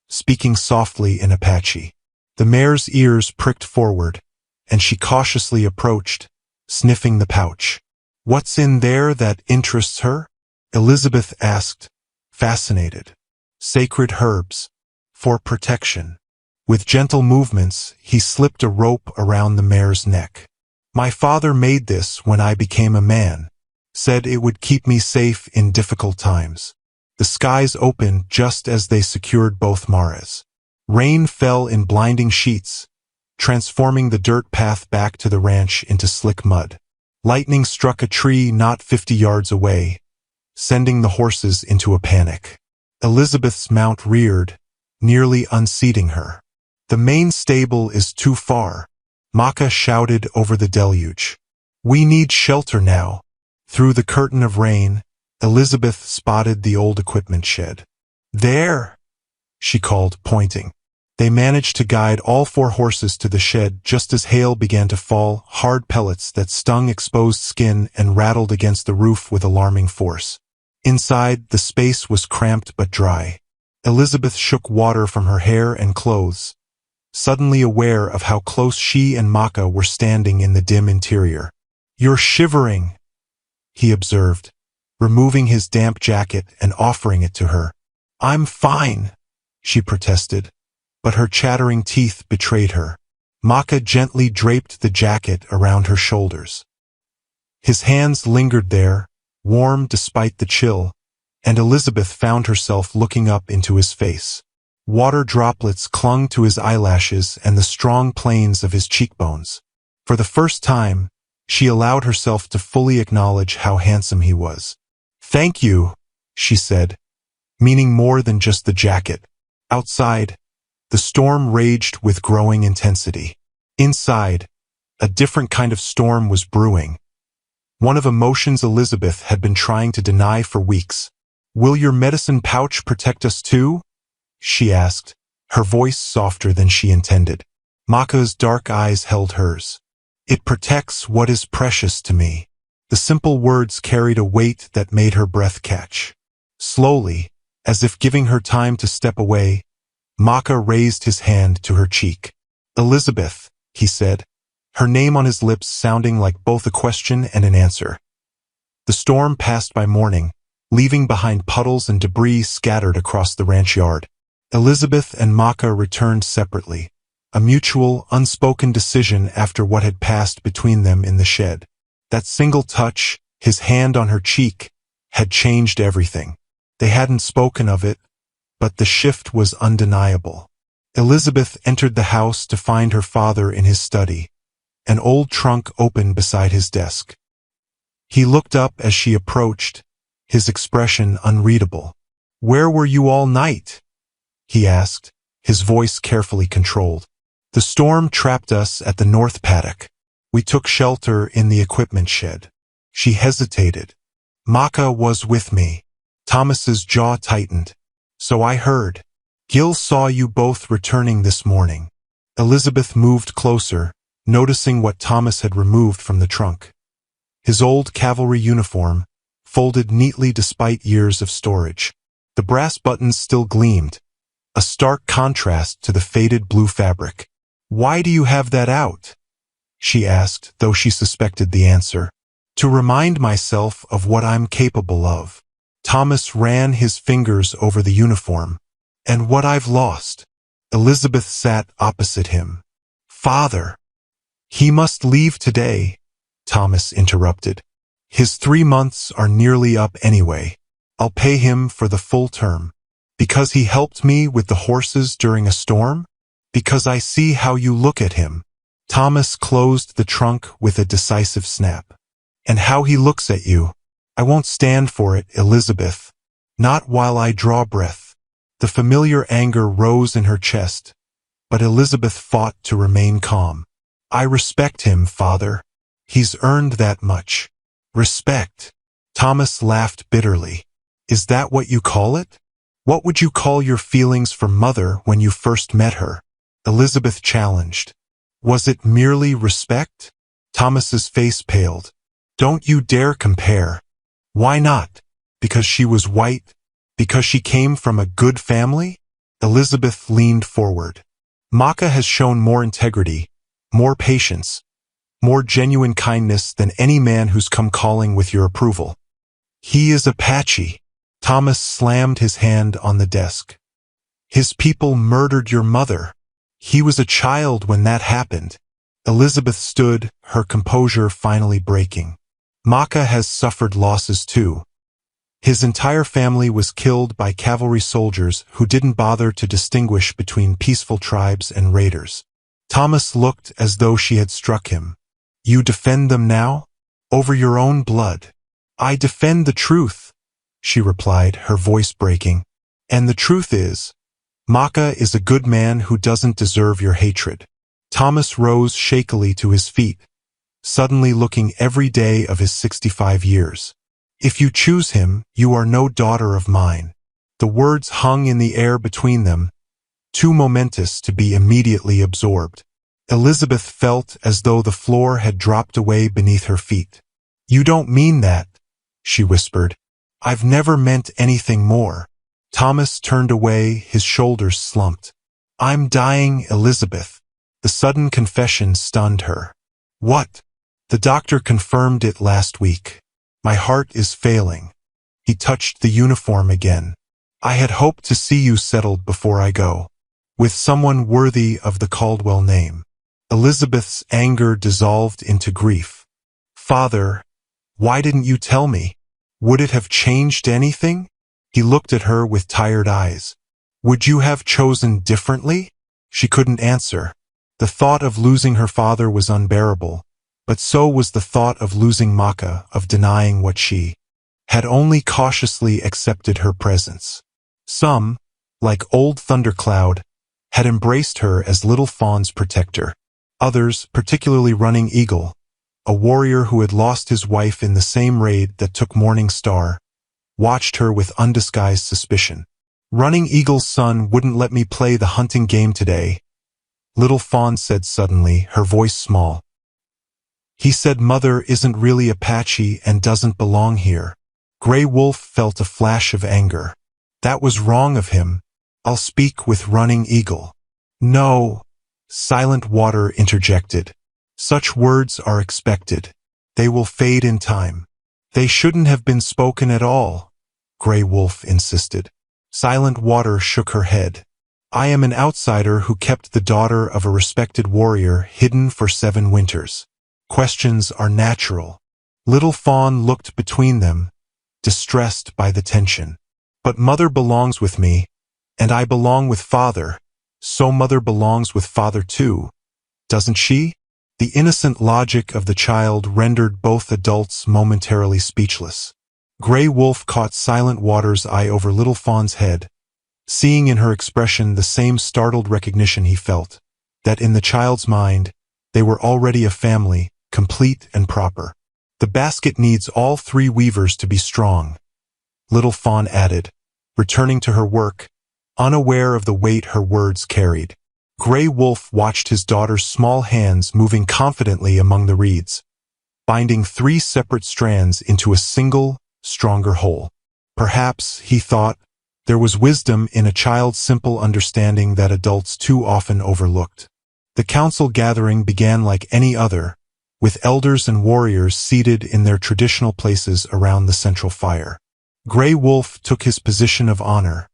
speaking softly in Apache. The mare's ears pricked forward, and she cautiously approached, sniffing the pouch. What's in there that interests her? Elizabeth asked, fascinated. Sacred herbs. For protection. With gentle movements, he slipped a rope around the mare's neck. My father made this when I became a man. Said it would keep me safe in difficult times. The skies opened just as they secured both mares. Rain fell in blinding sheets, transforming the dirt path back to the ranch into slick mud. Lightning struck a tree not 50 yards away, sending the horses into a panic. Elizabeth's mount reared, nearly unseating her. "The main stable is too far," Maka shouted over the deluge. "We need shelter now." Through the curtain of rain, Elizabeth spotted the old equipment shed. "There!" she called, pointing. They managed to guide all 4 horses to the shed just as hail began to fall, hard pellets that stung exposed skin and rattled against the roof with alarming force. Inside, the space was cramped but dry. Elizabeth shook water from her hair and clothes, suddenly aware of how close she and Maka were standing in the dim interior. "You're shivering," he observed, removing his damp jacket and offering it to her. "I'm fine," she protested, but her chattering teeth betrayed her. Maka gently draped the jacket around her shoulders. His hands lingered there, warm despite the chill, and Elizabeth found herself looking up into his face. Water droplets clung to his eyelashes and the strong planes of his cheekbones. For the first time, she allowed herself to fully acknowledge how handsome he was. "Thank you," she said, meaning more than just the jacket. Outside, the storm raged with growing intensity. Inside, a different kind of storm was brewing, one of emotions Elizabeth had been trying to deny for weeks. "Will your medicine pouch protect us too?" she asked, her voice softer than she intended. Maka's dark eyes held hers. "It protects what is precious to me." The simple words carried a weight that made her breath catch. Slowly, as if giving her time to step away, Maka raised his hand to her cheek. "Elizabeth," he said, her name on his lips sounding like both a question and an answer. The storm passed by morning, leaving behind puddles and debris scattered across the ranch yard. Elizabeth and Maka returned separately, a mutual, unspoken decision after what had passed between them in the shed. That single touch, his hand on her cheek, had changed everything. They hadn't spoken of it, but the shift was undeniable. Elizabeth entered the house to find her father in his study, an old trunk open beside his desk. He looked up as she approached, his expression unreadable. "Where were you all night?" he asked, his voice carefully controlled. "The storm trapped us at the north paddock. We took shelter in the equipment shed." She hesitated. "Maka was with me." Thomas's jaw tightened. "So I heard. Gil saw you both returning this morning." Elizabeth moved closer, noticing what Thomas had removed from the trunk. His old cavalry uniform, folded neatly despite years of storage. The brass buttons still gleamed, a stark contrast to the faded blue fabric. "Why do you have that out?" she asked, though she suspected the answer. "To remind myself of what I'm capable of." Thomas ran his fingers over the uniform. "And what I've lost." Elizabeth sat opposite him. "Father." "He must leave today," Thomas interrupted. "His 3 months are nearly up anyway. I'll pay him for the full term. Because he helped me with the horses during a storm? Because I see how you look at him." Thomas closed the trunk with a decisive snap. "And how he looks at you. I won't stand for it, Elizabeth. Not while I draw breath." The familiar anger rose in her chest, but Elizabeth fought to remain calm. "I respect him, Father. He's earned that much." "Respect?" Thomas laughed bitterly. "Is that what you call it? What would you call your feelings for Mother when you first met her?" Elizabeth challenged. "Was it merely respect?" Thomas's face paled. "Don't you dare compare." "Why not? Because she was white? Because she came from a good family?" Elizabeth leaned forward. "Maka has shown more integrity, more patience, more genuine kindness than any man who's come calling with your approval." "He is Apache." Thomas slammed his hand on the desk. "His people murdered your mother. He was a child when that happened." Elizabeth stood, her composure finally breaking. "Maka has suffered losses too. His entire family was killed by cavalry soldiers who didn't bother to distinguish between peaceful tribes and raiders. Thomas looked as though she had struck him. You defend them now? Over your own blood. I defend the truth, she replied, her voice breaking. And the truth is, Maka is a good man who doesn't deserve your hatred. Thomas rose shakily to his feet, suddenly looking every day of his 65 years. If you choose him, you are no daughter of mine. The words hung in the air between them, too momentous to be immediately absorbed. Elizabeth felt as though the floor had dropped away beneath her feet. You don't mean that, she whispered. I've never meant anything more. Thomas turned away, his shoulders slumped. I'm dying, Elizabeth. The sudden confession stunned her. What? The doctor confirmed it last week. My heart is failing. He touched the uniform again. I had hoped to see you settled before I go, with someone worthy of the Caldwell name. Elizabeth's anger dissolved into grief. Father, why didn't you tell me? Would it have changed anything? He looked at her with tired eyes. Would you have chosen differently? She couldn't answer. The thought of losing her father was unbearable, but so was the thought of losing Maka, of denying what she had only cautiously accepted her presence. Some, like old Thundercloud, had embraced her as Little Fawn's protector. Others, particularly Running Eagle, a warrior who had lost his wife in the same raid that took Morning Star, watched her with undisguised suspicion. Running Eagle's son wouldn't let me play the hunting game today, Little Fawn said suddenly, her voice small. He said Mother isn't really Apache and doesn't belong here. Grey Wolf felt a flash of anger. That was wrong of him. I'll speak with Running Eagle. No, Silent Water interjected. Such words are expected. They will fade in time. They shouldn't have been spoken at all, Grey Wolf insisted. Silent Water shook her head. I am an outsider who kept the daughter of a respected warrior hidden for 7 winters. Questions are natural. Little Fawn looked between them, distressed by the tension. But Mother belongs with me, and I belong with Father, so Mother belongs with Father too, doesn't she? The innocent logic of the child rendered both adults momentarily speechless. Grey Wolf caught Silent Water's eye over Little Fawn's head, seeing in her expression the same startled recognition he felt, that in the child's mind, they were already a family, complete and proper. The basket needs all 3 weavers to be strong, Little Fawn added, returning to her work, unaware of the weight her words carried. Grey Wolf watched his daughter's small hands moving confidently among the reeds, binding 3 separate strands into a single, stronger whole. Perhaps, he thought, there was wisdom in a child's simple understanding that adults too often overlooked. The council gathering began like any other, with elders and warriors seated in their traditional places around the central fire. Grey Wolf took his position of honor,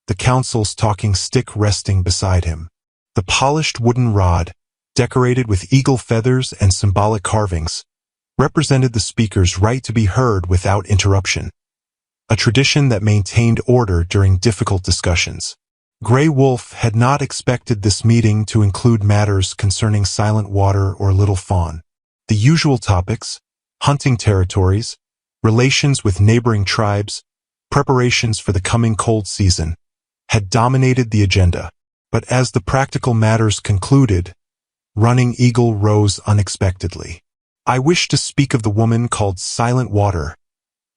the council's talking stick resting beside him. The polished wooden rod, decorated with eagle feathers and symbolic carvings, represented the speaker's right to be heard without interruption, a tradition that maintained order during difficult discussions. Grey Wolf had not expected this meeting to include matters concerning Silent Water or Little Fawn. The usual topics, hunting territories, relations with neighboring tribes, preparations for the coming cold season, had dominated the agenda. But as the practical matters concluded, Running Eagle rose unexpectedly. I wish to speak of the woman called Silent Water,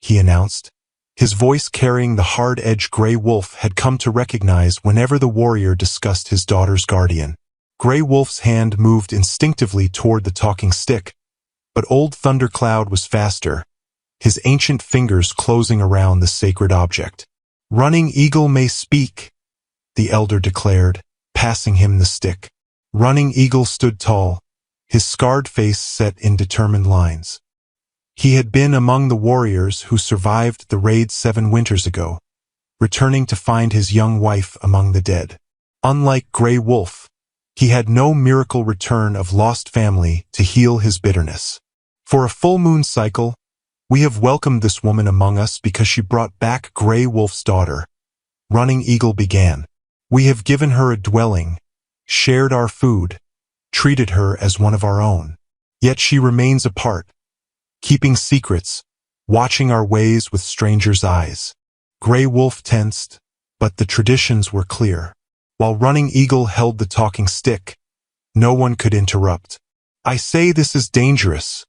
he announced. His voice carrying the hard-edged Grey Wolf had come to recognize whenever the warrior discussed his daughter's guardian. Grey Wolf's hand moved instinctively toward the talking stick, but old Thundercloud was faster, his ancient fingers closing around the sacred object. Running Eagle may speak, the elder declared, passing him the stick. Running Eagle stood tall, his scarred face set in determined lines. He had been among the warriors who survived the raid 7 winters ago, returning to find his young wife among the dead. Unlike Grey Wolf, he had no miracle return of lost family to heal his bitterness. For a full moon cycle, We have welcomed this woman among us because she brought back Grey Wolf's daughter. Running Eagle began. We have given her a dwelling, shared our food, treated her as one of our own. Yet she remains apart, keeping secrets, watching our ways with strangers' eyes. Grey Wolf tensed, but the traditions were clear. While Running Eagle held the talking stick, no one could interrupt. I say this is dangerous,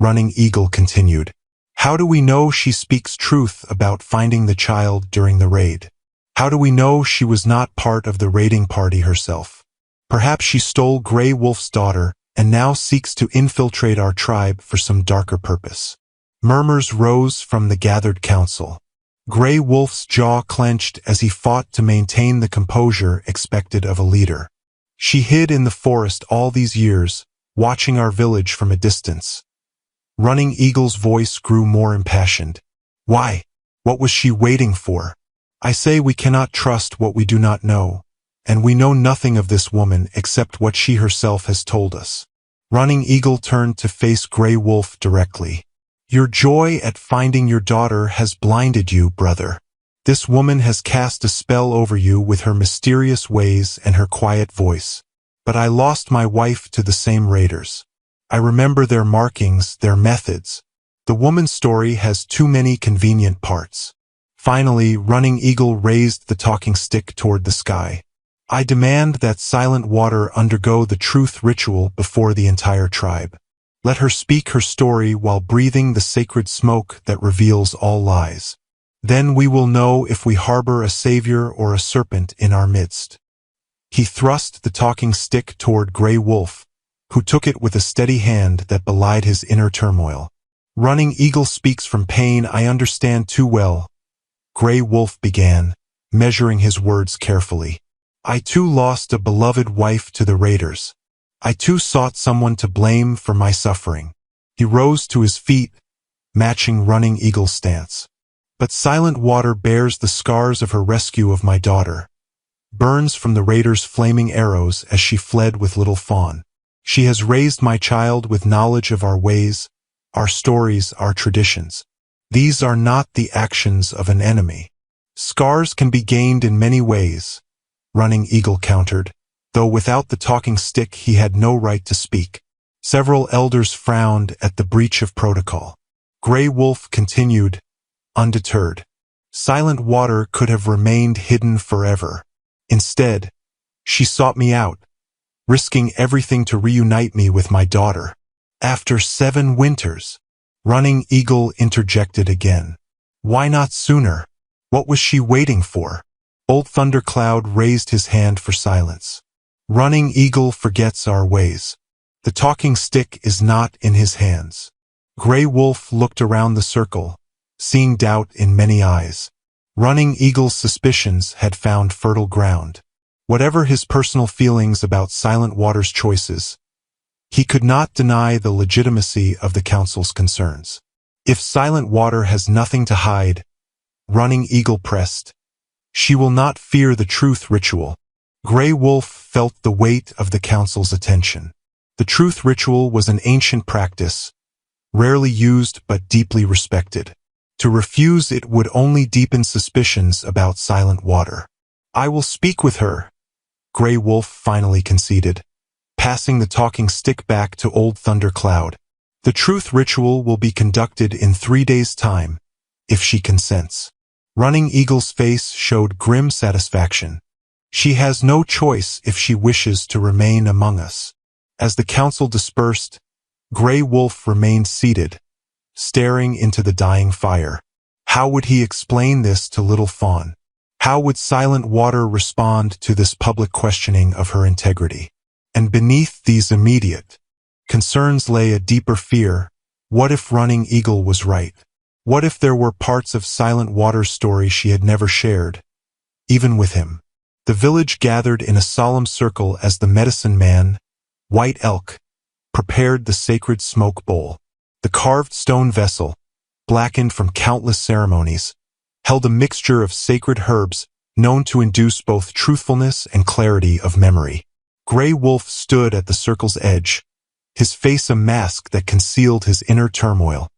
Running Eagle continued. How do we know she speaks truth about finding the child during the raid? How do we know she was not part of the raiding party herself? Perhaps she stole Grey Wolf's daughter and now seeks to infiltrate our tribe for some darker purpose. Murmurs rose from the gathered council. Grey Wolf's jaw clenched as he fought to maintain the composure expected of a leader. She hid in the forest all these years, watching our village from a distance. Running Eagle's voice grew more impassioned. Why? What was she waiting for? I say we cannot trust what we do not know, and we know nothing of this woman except what she herself has told us. Running Eagle turned to face Grey Wolf directly. Your joy at finding your daughter has blinded you, brother. This woman has cast a spell over you with her mysterious ways and her quiet voice. But I lost my wife to the same raiders. I remember their markings, their methods. The woman's story has too many convenient parts. Finally, Running Eagle raised the talking stick toward the sky. I demand that Silent Water undergo the truth ritual before the entire tribe. Let her speak her story while breathing the sacred smoke that reveals all lies. Then we will know if we harbor a savior or a serpent in our midst. He thrust the talking stick toward Grey Wolf, who took it with a steady hand that belied his inner turmoil. Running Eagle speaks from pain I understand too well, Grey Wolf began, measuring his words carefully. I too lost a beloved wife to the raiders. I too sought someone to blame for my suffering. He rose to his feet, matching Running Eagle's stance. But Silent Water bears the scars of her rescue of my daughter. Burns from the raiders' flaming arrows as she fled with little Fawn. She has raised my child with knowledge of our ways, our stories, our traditions. These are not the actions of an enemy. Scars can be gained in many ways, Running Eagle countered. Though without the talking stick he had no right to speak. Several elders frowned at the breach of protocol. Grey Wolf continued, undeterred. Silent Water could have remained hidden forever. Instead, she sought me out, risking everything to reunite me with my daughter. After 7 winters, Running Eagle interjected again. Why not sooner? What was she waiting for? Old Thundercloud raised his hand for silence. Running Eagle forgets our ways. The talking stick is not in his hands. Grey Wolf looked around the circle, seeing doubt in many eyes. Running Eagle's suspicions had found fertile ground. Whatever his personal feelings about Silent Water's choices, he could not deny the legitimacy of the council's concerns. If Silent Water has nothing to hide, Running Eagle pressed, she will not fear the truth ritual. Grey Wolf felt the weight of the council's attention. The truth ritual was an ancient practice, rarely used but deeply respected. To refuse it would only deepen suspicions about Silent Water. I will speak with her, Grey Wolf finally conceded, passing the talking stick back to Old Thundercloud. The truth ritual will be conducted in 3 days' time, if she consents. Running Eagle's face showed grim satisfaction. She has no choice if she wishes to remain among us. As the council dispersed, Grey Wolf remained seated, staring into the dying fire. How would he explain this to Little Fawn? How would Silent Water respond to this public questioning of her integrity? And beneath these immediate concerns lay a deeper fear. What if Running Eagle was right? What if there were parts of Silent Water's story she had never shared, even with him? The village gathered in a solemn circle as the medicine man, White Elk, prepared the sacred smoke bowl. The carved stone vessel, blackened from countless ceremonies, held a mixture of sacred herbs known to induce both truthfulness and clarity of memory. Grey Wolf stood at the circle's edge, his face a mask that concealed his inner turmoil.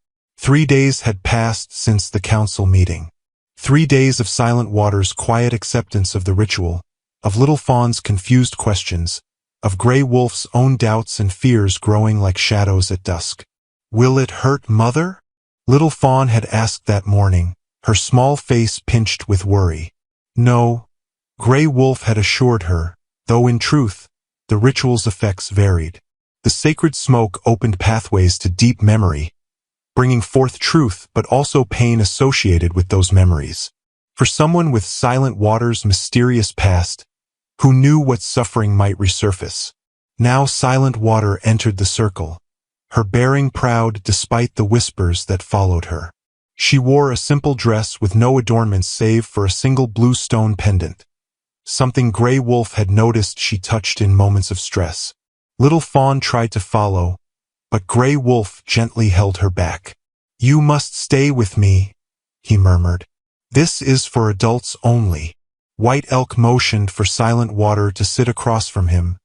3 days had passed since the council meeting. 3 days of Silent Water's quiet acceptance of the ritual, of Little Fawn's confused questions, of Grey Wolf's own doubts and fears growing like shadows at dusk. "Will it hurt, Mother?" Little Fawn had asked that morning, her small face pinched with worry. No, Grey Wolf had assured her, though in truth, the ritual's effects varied. The sacred smoke opened pathways to deep memory, bringing forth truth but also pain associated with those memories. For someone with Silent Water's mysterious past, who knew what suffering might resurface, now Silent Water entered the circle, her bearing proud despite the whispers that followed her. She wore a simple dress with no adornments save for a single blue stone pendant, something Grey Wolf had noticed she touched in moments of stress. Little Fawn tried to follow, but Grey Wolf gently held her back. "You must stay with me," he murmured. "This is for adults only." White Elk motioned for Silent Water to sit across from him,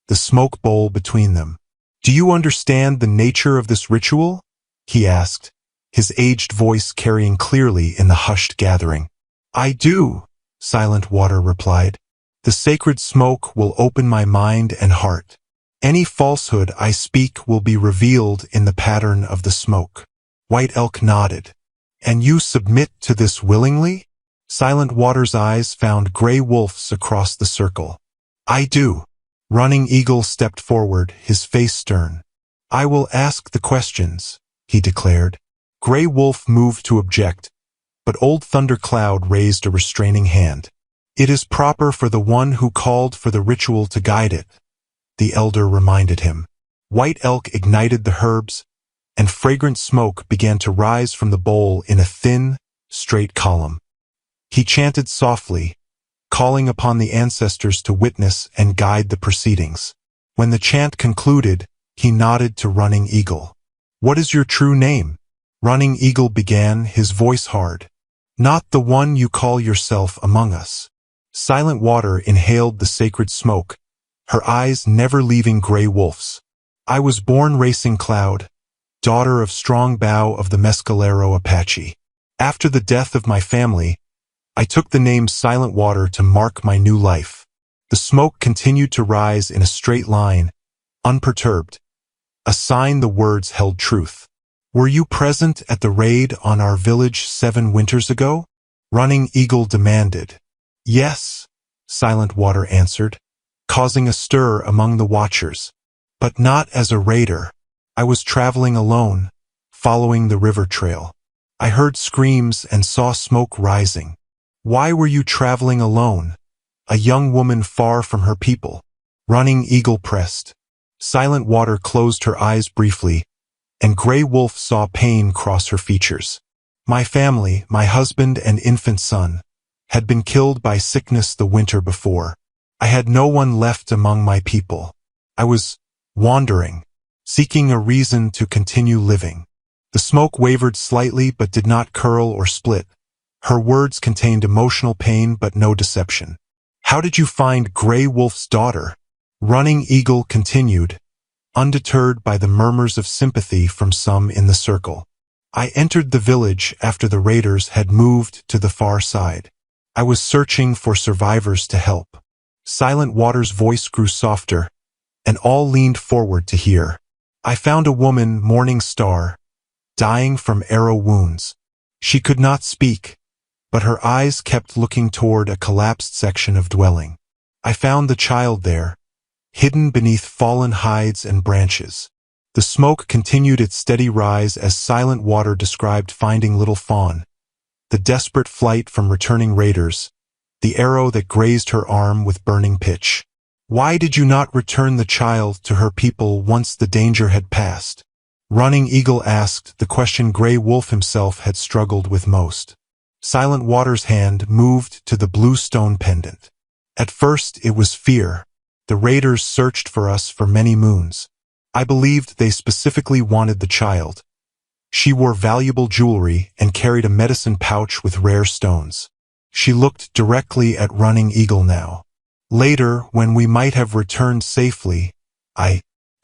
the smoke bowl between them. "Do you understand the nature of this ritual?" he asked, his aged voice carrying clearly in the hushed gathering. "I do," Silent Water replied. "The sacred smoke will open my mind and heart. Any falsehood I speak will be revealed in the pattern of the smoke." White Elk nodded. "And you submit to this willingly?" Silent Water's eyes found Grey Wolf's across the circle. "I do." Running Eagle stepped forward, his face stern. "I will ask the questions," he declared. Grey Wolf moved to object, but Old Thundercloud raised a restraining hand. "It is proper for the one who called for the ritual to guide it," the elder reminded him. White Elk ignited the herbs, and fragrant smoke began to rise from the bowl in a thin, straight column. He chanted softly, calling upon the ancestors to witness and guide the proceedings. When the chant concluded, he nodded to Running Eagle. "What is your true name?" Running Eagle began, his voice hard. "Not the one you call yourself among us." Silent Water inhaled the sacred smoke, her eyes never leaving Grey Wolf's. "I was born Racing Cloud, daughter of Strong Bow of the Mescalero Apache. After the death of my family, I took the name Silent Water to mark my new life." The smoke continued to rise in a straight line, unperturbed, a sign the words held truth. "Were you present at the raid on our village 7 winters ago?" Running Eagle demanded. "Yes," Silent Water answered, causing a stir among the watchers. "But not as a raider. I was traveling alone, following the river trail. I heard screams and saw smoke rising." "Why were you traveling alone, a young woman far from her people?" Running Eagle pressed. Silent Water closed her eyes briefly, and Grey Wolf saw pain cross her features. "My family, my husband and infant son, had been killed by sickness the winter before. I had no one left among my people. I was wandering, seeking a reason to continue living." The smoke wavered slightly but did not curl or split. Her words contained emotional pain but no deception. "How did you find Grey Wolf's daughter?" Running Eagle continued, undeterred by the murmurs of sympathy from some in the circle. "I entered the village after the raiders had moved to the far side. I was searching for survivors to help." Silent Water's voice grew softer, and all leaned forward to hear. "I found a woman, Morning Star, dying from arrow wounds. She could not speak, but her eyes kept looking toward a collapsed section of dwelling. I found the child there, hidden beneath fallen hides and branches." The smoke continued its steady rise as Silent Water described finding Little Fawn, the desperate flight from returning raiders, the arrow that grazed her arm with burning pitch. "Why did you not return the child to her people once the danger had passed?" Running Eagle asked, the question Grey Wolf himself had struggled with most. Silent Water's hand moved to the blue stone pendant. "At first it was fear. The raiders searched for us for many moons. I believed they specifically wanted the child. She wore valuable jewelry and carried a medicine pouch with rare stones." She looked directly at Running Eagle now. "Later, when we might have returned safely, I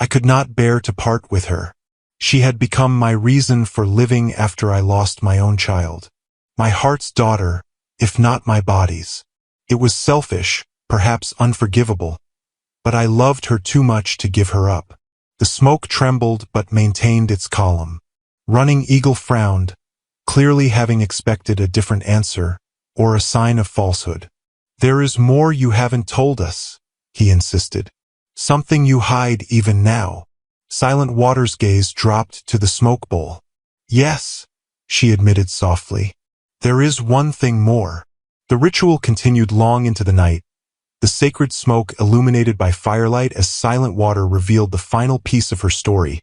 could not bear to part with her. She had become my reason for living after I lost my own child. My heart's daughter, if not my body's. It was selfish, perhaps unforgivable, but I loved her too much to give her up. The smoke trembled but maintained its column. Running Eagle frowned, clearly having expected a different answer, or a sign of falsehood. There is more you haven't told us, he insisted. Something you hide even now. Silent Water's gaze dropped to the smoke bowl. Yes, she admitted softly. There is one thing more. The ritual continued long into the night, the sacred smoke illuminated by firelight as Silent Water revealed the final piece of her story,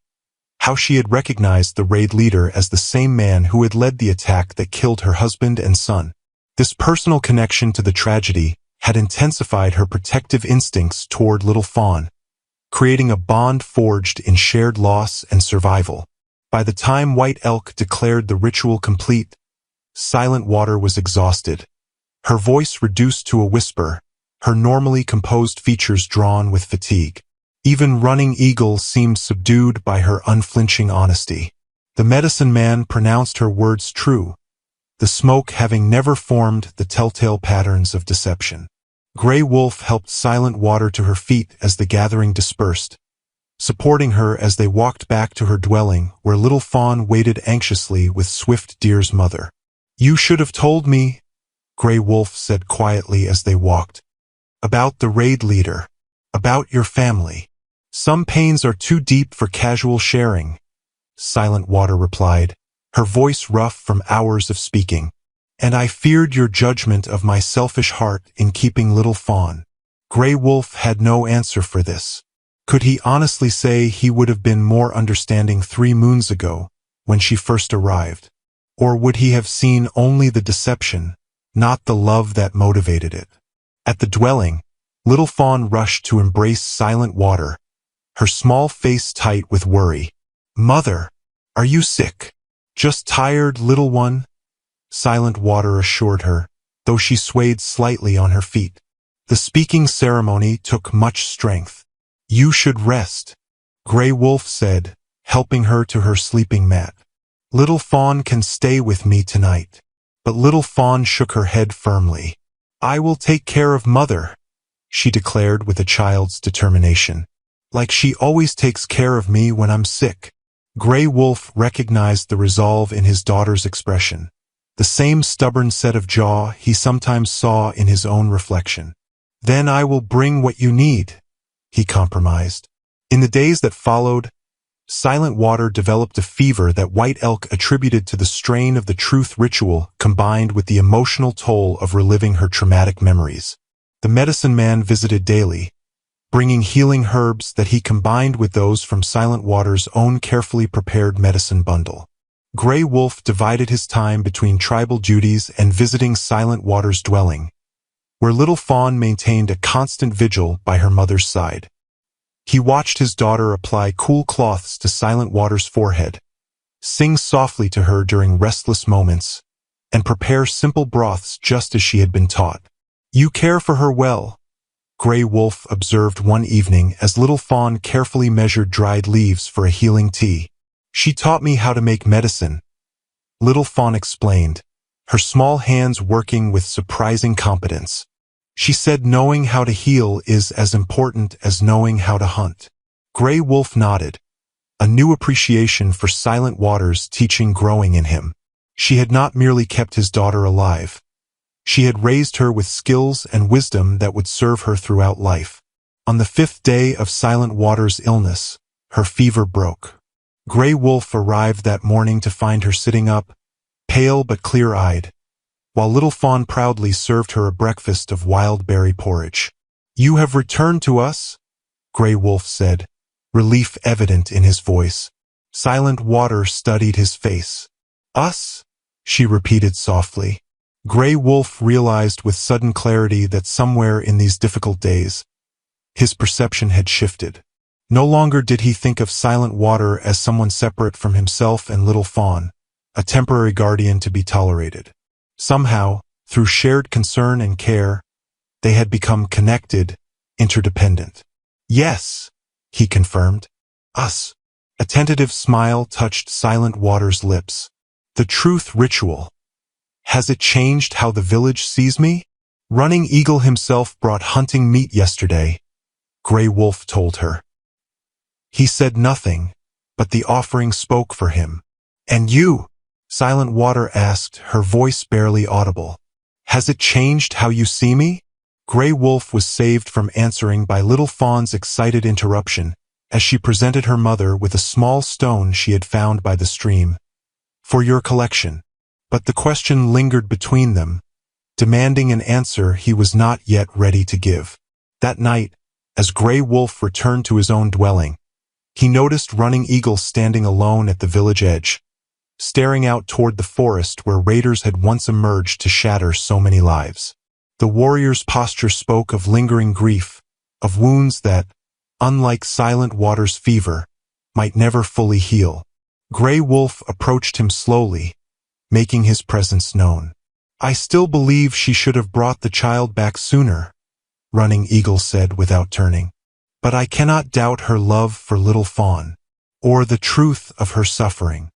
how she had recognized the raid leader as the same man who had led the attack that killed her husband and son. This personal connection to the tragedy had intensified her protective instincts toward Little Fawn, creating a bond forged in shared loss and survival. By the time White Elk declared the ritual complete, Silent Water was exhausted, her voice reduced to a whisper, her normally composed features drawn with fatigue. Even Running Eagle seemed subdued by her unflinching honesty. The medicine man pronounced her words true, the smoke having never formed the telltale patterns of deception. Gray Wolf helped Silent Water to her feet as the gathering dispersed, supporting her as they walked back to her dwelling where Little Fawn waited anxiously with Swift Deer's mother. You should have told me, Gray Wolf said quietly as they walked. About the raid leader. About your family. Some pains are too deep for casual sharing, Silent Water replied, her voice rough from hours of speaking. And I feared your judgment of my selfish heart in keeping Little Fawn. Gray Wolf had no answer for this. Could he honestly say he would have been more understanding 3 moons ago, when she first arrived? Or would he have seen only the deception, not the love that motivated it? At the dwelling, Little Fawn rushed to embrace Silent Water, her small face tight with worry. Mother, are you sick? Just tired, little one? Silent Water assured her, though she swayed slightly on her feet. The speaking ceremony took much strength. You should rest, Gray Wolf said, helping her to her sleeping mat. Little Fawn can stay with me tonight. But Little Fawn shook her head firmly. I will take care of Mother, she declared with a child's determination. Like she always takes care of me when I'm sick. Gray Wolf recognized the resolve in his daughter's expression, the same stubborn set of jaw he sometimes saw in his own reflection. Then I will bring what you need, he compromised. In the days that followed, Silent Water developed a fever that White Elk attributed to the strain of the truth ritual combined with the emotional toll of reliving her traumatic memories. The medicine man visited daily, bringing healing herbs that he combined with those from Silent Water's own carefully prepared medicine bundle. Gray Wolf divided his time between tribal duties and visiting Silent Water's dwelling, where Little Fawn maintained a constant vigil by her mother's side. He watched his daughter apply cool cloths to Silent Water's forehead, sing softly to her during restless moments, and prepare simple broths just as she had been taught. You care for her well, Gray Wolf observed one evening as Little Fawn carefully measured dried leaves for a healing tea. She taught me how to make medicine, Little Fawn explained, her small hands working with surprising competence. She said knowing how to heal is as important as knowing how to hunt. Gray Wolf nodded, a new appreciation for Silent Water's teaching growing in him. She had not merely kept his daughter alive. She had raised her with skills and wisdom that would serve her throughout life. On the 5th day of Silent Water's illness, her fever broke. Gray Wolf arrived that morning to find her sitting up, pale but clear-eyed, while Little Fawn proudly served her a breakfast of wild berry porridge. You have returned to us, Gray Wolf said, relief evident in his voice. Silent Water studied his face. Us? She repeated softly. Gray Wolf realized with sudden clarity that somewhere in these difficult days, his perception had shifted. No longer did he think of Silent Water as someone separate from himself and Little Fawn, a temporary guardian to be tolerated. Somehow, through shared concern and care, they had become connected, interdependent. Yes, he confirmed. Us. A tentative smile touched Silent Water's lips. The truth ritual. Has it changed how the village sees me? Running Eagle himself brought hunting meat yesterday, Grey Wolf told her. He said nothing, but the offering spoke for him. And you? Silent Water asked, her voice barely audible. Has it changed how you see me? Grey Wolf was saved from answering by Little Fawn's excited interruption, as she presented her mother with a small stone she had found by the stream. For your collection. But the question lingered between them, demanding an answer he was not yet ready to give. That night, as Grey Wolf returned to his own dwelling, he noticed Running Eagle standing alone at the village edge, staring out toward the forest where raiders had once emerged to shatter so many lives. The warrior's posture spoke of lingering grief, of wounds that, unlike Silent Water's fever, might never fully heal. Grey Wolf approached him slowly, making his presence known. I still believe she should have brought the child back sooner, Running Eagle said without turning. But I cannot doubt her love for Little Fawn, or the truth of her suffering.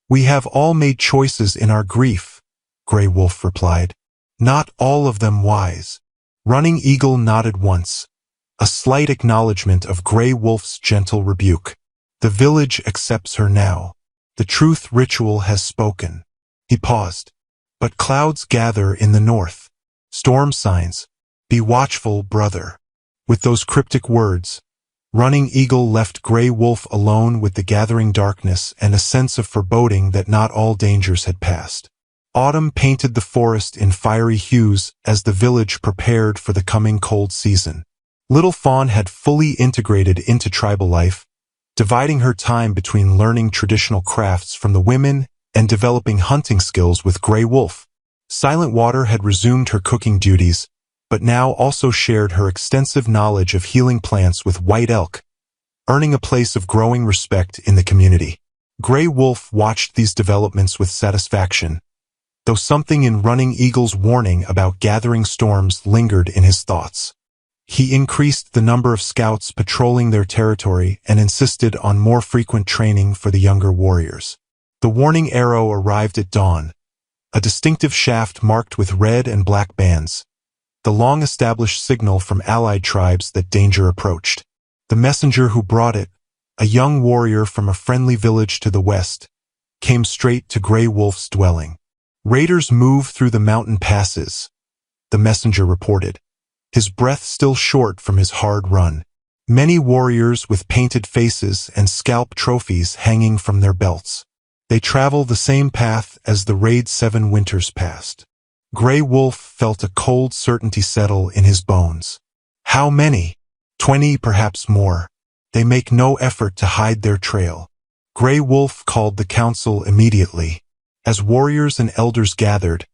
We have all made choices in our grief, Grey Wolf replied. Not all of them wise. Running Eagle nodded once, a slight acknowledgement of Grey Wolf's gentle rebuke. The village accepts her now. The truth ritual has spoken. He paused. But clouds gather in the north. Storm signs. Be watchful, brother. With those cryptic words, Running Eagle left Grey Wolf alone with the gathering darkness and a sense of foreboding that not all dangers had passed. Autumn painted the forest in fiery hues as the village prepared for the coming cold season. Little Fawn had fully integrated into tribal life, dividing her time between learning traditional crafts from the women and developing hunting skills with Grey Wolf. Silent Water had resumed her cooking duties, but now also shared her extensive knowledge of healing plants with White Elk, earning a place of growing respect in the community. Grey Wolf watched these developments with satisfaction, though something in Running Eagle's warning about gathering storms lingered in his thoughts. He increased the number of scouts patrolling their territory and insisted on more frequent training for the younger warriors. The warning arrow arrived at dawn, a distinctive shaft marked with red and black bands, the long-established signal from allied tribes that danger approached. The messenger who brought it, a young warrior from a friendly village to the west, came straight to Grey Wolf's dwelling. Raiders move through the mountain passes, the messenger reported, his breath still short from his hard run. Many warriors with painted faces and scalp trophies hanging from their belts. They travel the same path as the raid 7 winters past. Grey Wolf felt a cold certainty settle in his bones. How many? 20, perhaps more. They make no effort to hide their trail. Grey Wolf called the council immediately. As warriors and elders gathered,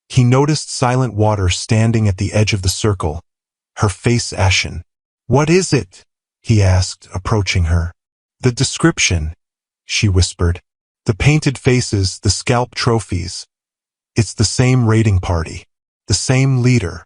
he noticed Silent Water standing at the edge of the circle, her face ashen. What is it? He asked, approaching her. The description, she whispered. The painted faces, the scalp trophies. It's the same raiding party, the same leader.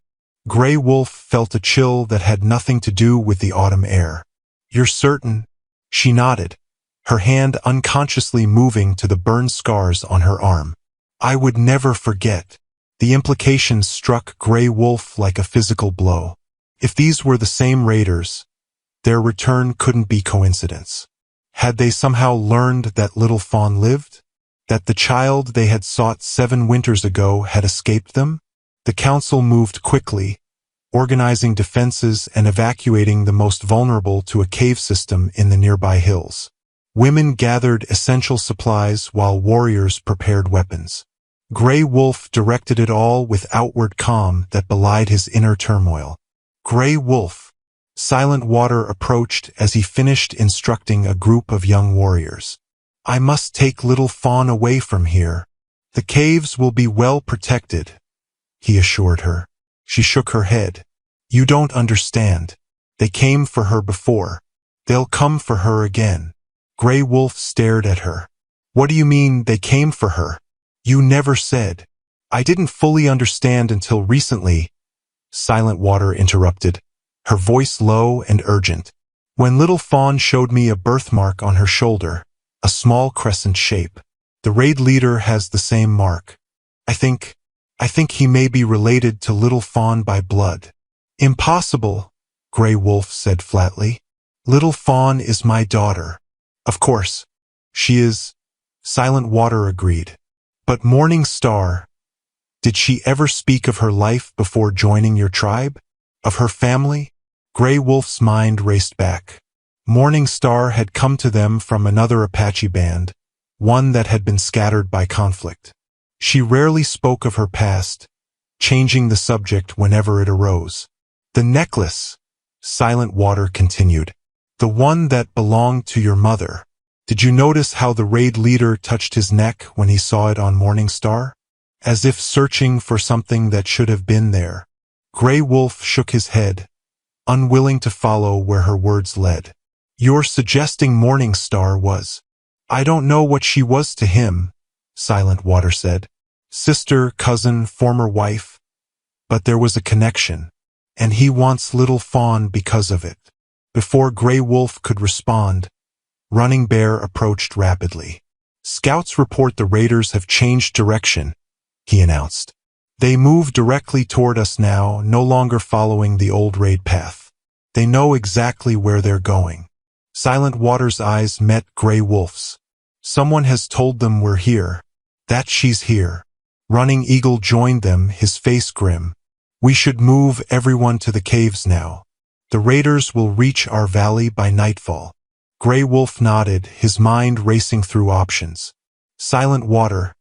Grey Wolf felt a chill that had nothing to do with the autumn air. You're certain? She nodded, her hand unconsciously moving to the burned scars on her arm. I would never forget. The implication struck Grey Wolf like a physical blow. If these were the same raiders, their return couldn't be coincidence. Had they somehow learned that Little Fawn lived? That the child they had sought 7 winters ago had escaped them? The council moved quickly, organizing defenses and evacuating the most vulnerable to a cave system in the nearby hills. Women gathered essential supplies while warriors prepared weapons. Grey Wolf directed it all with outward calm that belied his inner turmoil. Grey Wolf. Silent Water approached as he finished instructing a group of young warriors. I must take Little Fawn away from here. The caves will be well protected, he assured her. She shook her head. You don't understand. They came for her before. They'll come for her again. Grey Wolf stared at her. What do you mean they came for her? You never said. I didn't fully understand until recently, Silent Water interrupted, her voice low and urgent. When Little Fawn showed me a birthmark on her shoulder, a small crescent shape. The raid leader has the same mark. I think he may be related to Little Fawn by blood. Impossible, Grey Wolf said flatly. Little Fawn is my daughter. Of course, she is, Silent Water agreed. But Morning Star, did she ever speak of her life before joining your tribe? Of her family? Grey Wolf's mind raced back. Morning Star had come to them from another Apache band, one that had been scattered by conflict. She rarely spoke of her past, changing the subject whenever it arose. The necklace, Silent Water continued. The one that belonged to your mother. Did you notice how the raid leader touched his neck when he saw it on Morning Star? As if searching for something that should have been there. Grey Wolf shook his head, unwilling to follow where her words led. You're suggesting Morning Star was. I don't know what she was to him, Silent Water said. Sister, cousin, former wife. But there was a connection, and he wants Little Fawn because of it. Before Grey Wolf could respond, Running Bear approached rapidly. Scouts report the raiders have changed direction, he announced. They move directly toward us now, no longer following the old raid path. They know exactly where they're going. Silent Water's eyes met Grey Wolf's. Someone has told them we're here. That she's here. Running Eagle joined them, his face grim. We should move everyone to the caves now. The raiders will reach our valley by nightfall. Grey Wolf nodded, his mind racing through options. Silent Water,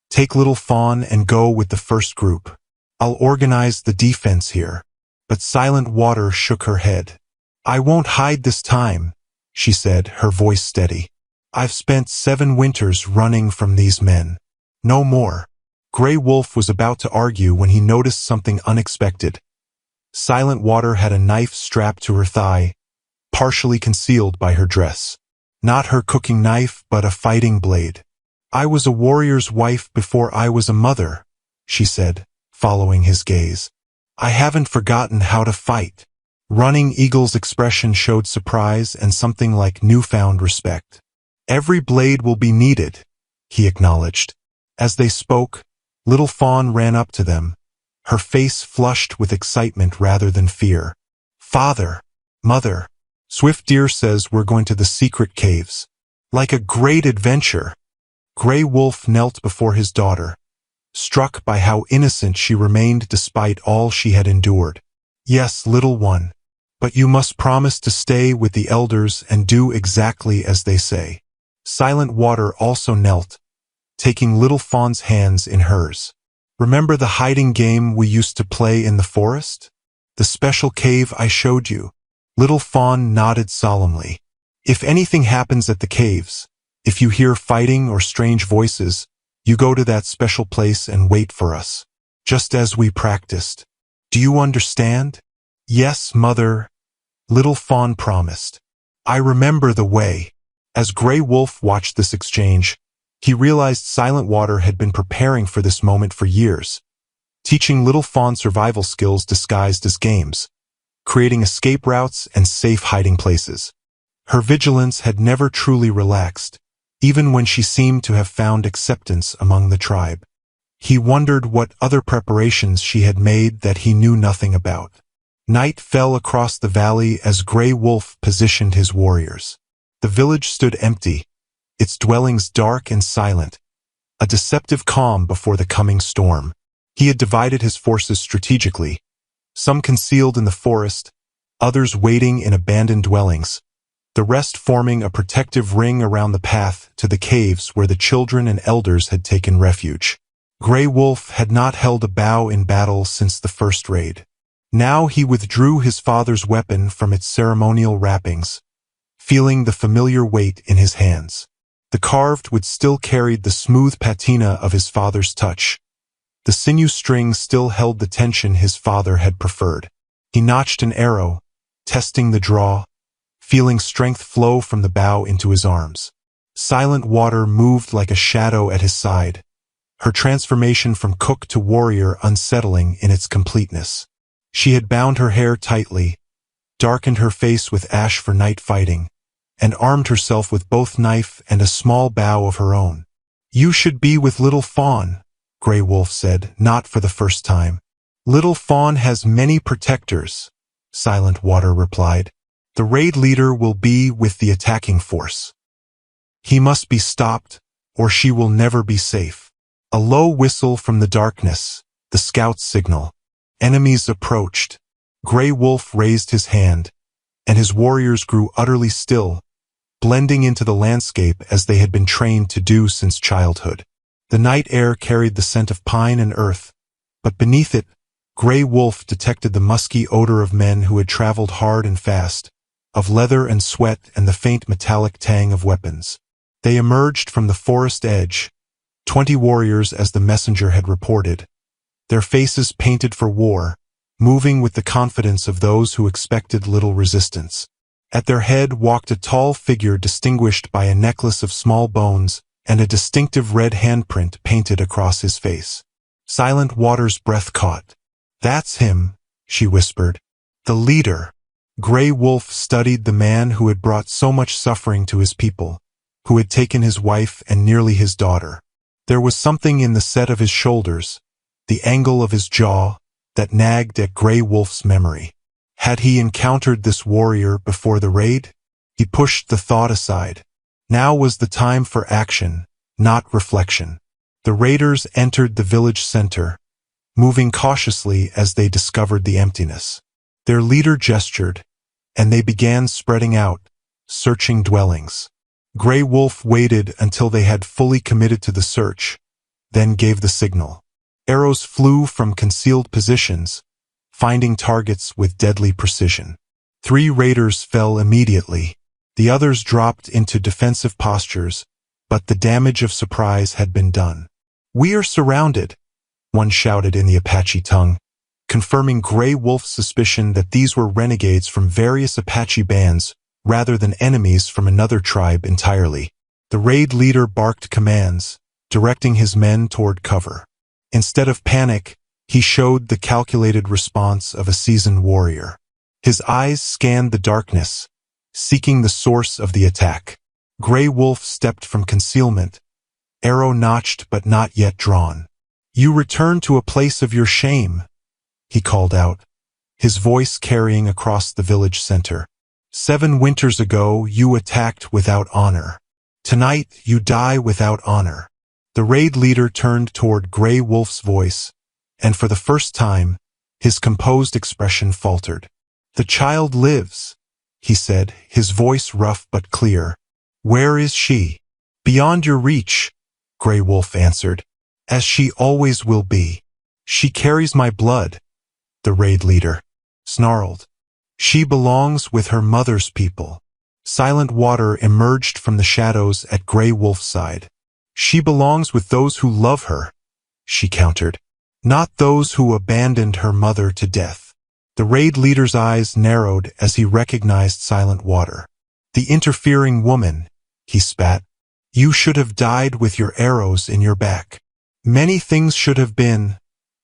take Little Fawn and go with the first group. I'll organize the defense here. But Silent Water shook her head. I won't hide this time, she said, her voice steady. I've spent 7 winters running from these men. No more. Grey Wolf was about to argue when he noticed something unexpected. Silent Water had a knife strapped to her thigh, partially concealed by her dress. Not her cooking knife, but a fighting blade. I was a warrior's wife before I was a mother, she said, following his gaze. I haven't forgotten how to fight. Running Eagle's expression showed surprise and something like newfound respect. Every blade will be needed, he acknowledged. As they spoke, Little Fawn ran up to them, her face flushed with excitement rather than fear. Father, Mother, Swift Deer says we're going to the secret caves. Like a great adventure. Grey Wolf knelt before his daughter, struck by how innocent she remained despite all she had endured. Yes, little one, but you must promise to stay with the elders and do exactly as they say. Silent Water also knelt, taking Little Fawn's hands in hers. Remember the hiding game we used to play in the forest? The special cave I showed you? Little Fawn nodded solemnly. If anything happens at the caves, if you hear fighting or strange voices, you go to that special place and wait for us, just as we practiced. Do you understand? Yes, Mother, Little Fawn promised. I remember the way. As Grey Wolf watched this exchange, he realized Silent Water had been preparing for this moment for years, teaching Little Fawn survival skills disguised as games, creating escape routes and safe hiding places. Her vigilance had never truly relaxed, even when she seemed to have found acceptance among the tribe. He wondered what other preparations she had made that he knew nothing about. Night fell across the valley as Grey Wolf positioned his warriors. The village stood empty, its dwellings dark and silent, a deceptive calm before the coming storm. He had divided his forces strategically, some concealed in the forest, others waiting in abandoned dwellings, the rest forming a protective ring around the path to the caves where the children and elders had taken refuge. Grey Wolf had not held a bow in battle since the first raid. Now he withdrew his father's weapon from its ceremonial wrappings, feeling the familiar weight in his hands. The carved wood still carried the smooth patina of his father's touch. The sinew string still held the tension his father had preferred. He notched an arrow, testing the draw, feeling strength flow from the bow into his arms. Silent Water moved like a shadow at his side, her transformation from cook to warrior unsettling in its completeness. She had bound her hair tightly, darkened her face with ash for night fighting, and armed herself with both knife and a small bow of her own. "You should be with Little Fawn," Grey Wolf said, not for the first time. "Little Fawn has many protectors," Silent Water replied. "The raid leader will be with the attacking force. He must be stopped, or she will never be safe." A low whistle from the darkness, the scout's signal. Enemies approached. Grey Wolf raised his hand, and his warriors grew utterly still, blending into the landscape as they had been trained to do since childhood. The night air carried the scent of pine and earth, but beneath it, Grey Wolf detected the musky odor of men who had traveled hard and fast, of leather and sweat and the faint metallic tang of weapons. They emerged from the forest edge, 20 warriors as the messenger had reported, their faces painted for war, moving with the confidence of those who expected little resistance. At their head walked a tall figure distinguished by a necklace of small bones and a distinctive red handprint painted across his face. Silent Water's breath caught. "That's him," she whispered. "The leader." Grey Wolf studied the man who had brought so much suffering to his people, who had taken his wife and nearly his daughter. There was something in the set of his shoulders, the angle of his jaw, that nagged at Grey Wolf's memory. Had he encountered this warrior before the raid? He pushed the thought aside. Now was the time for action, not reflection. The raiders entered the village center, moving cautiously as they discovered the emptiness. Their leader gestured, and they began spreading out, searching dwellings. Grey Wolf waited until they had fully committed to the search, then gave the signal. Arrows flew from concealed positions, finding targets with deadly precision. 3 raiders fell immediately. The others dropped into defensive postures, but the damage of surprise had been done. "We are surrounded," one shouted in the Apache tongue, confirming Grey Wolf's suspicion that these were renegades from various Apache bands rather than enemies from another tribe entirely. The raid leader barked commands, directing his men toward cover. Instead of panic, he showed the calculated response of a seasoned warrior. His eyes scanned the darkness, seeking the source of the attack. Grey Wolf stepped from concealment, arrow notched but not yet drawn. "You return to a place of your shame," he called out, his voice carrying across the village center. "7 winters ago you attacked without honor. Tonight you die without honor." The raid leader turned toward Grey Wolf's voice, and for the first time, his composed expression faltered. "The child lives," he said, his voice rough but clear. "Where is she?" "Beyond your reach," Grey Wolf answered, "as she always will be." "She carries my blood," the raid leader snarled. "She belongs with her mother's people." Silent Water emerged from the shadows at Grey Wolf's side. "She belongs with those who love her," she countered, "not those who abandoned her mother to death." The raid leader's eyes narrowed as he recognized Silent Water. "The interfering woman," he spat. "You should have died with your arrows in your back." "Many things should have been,"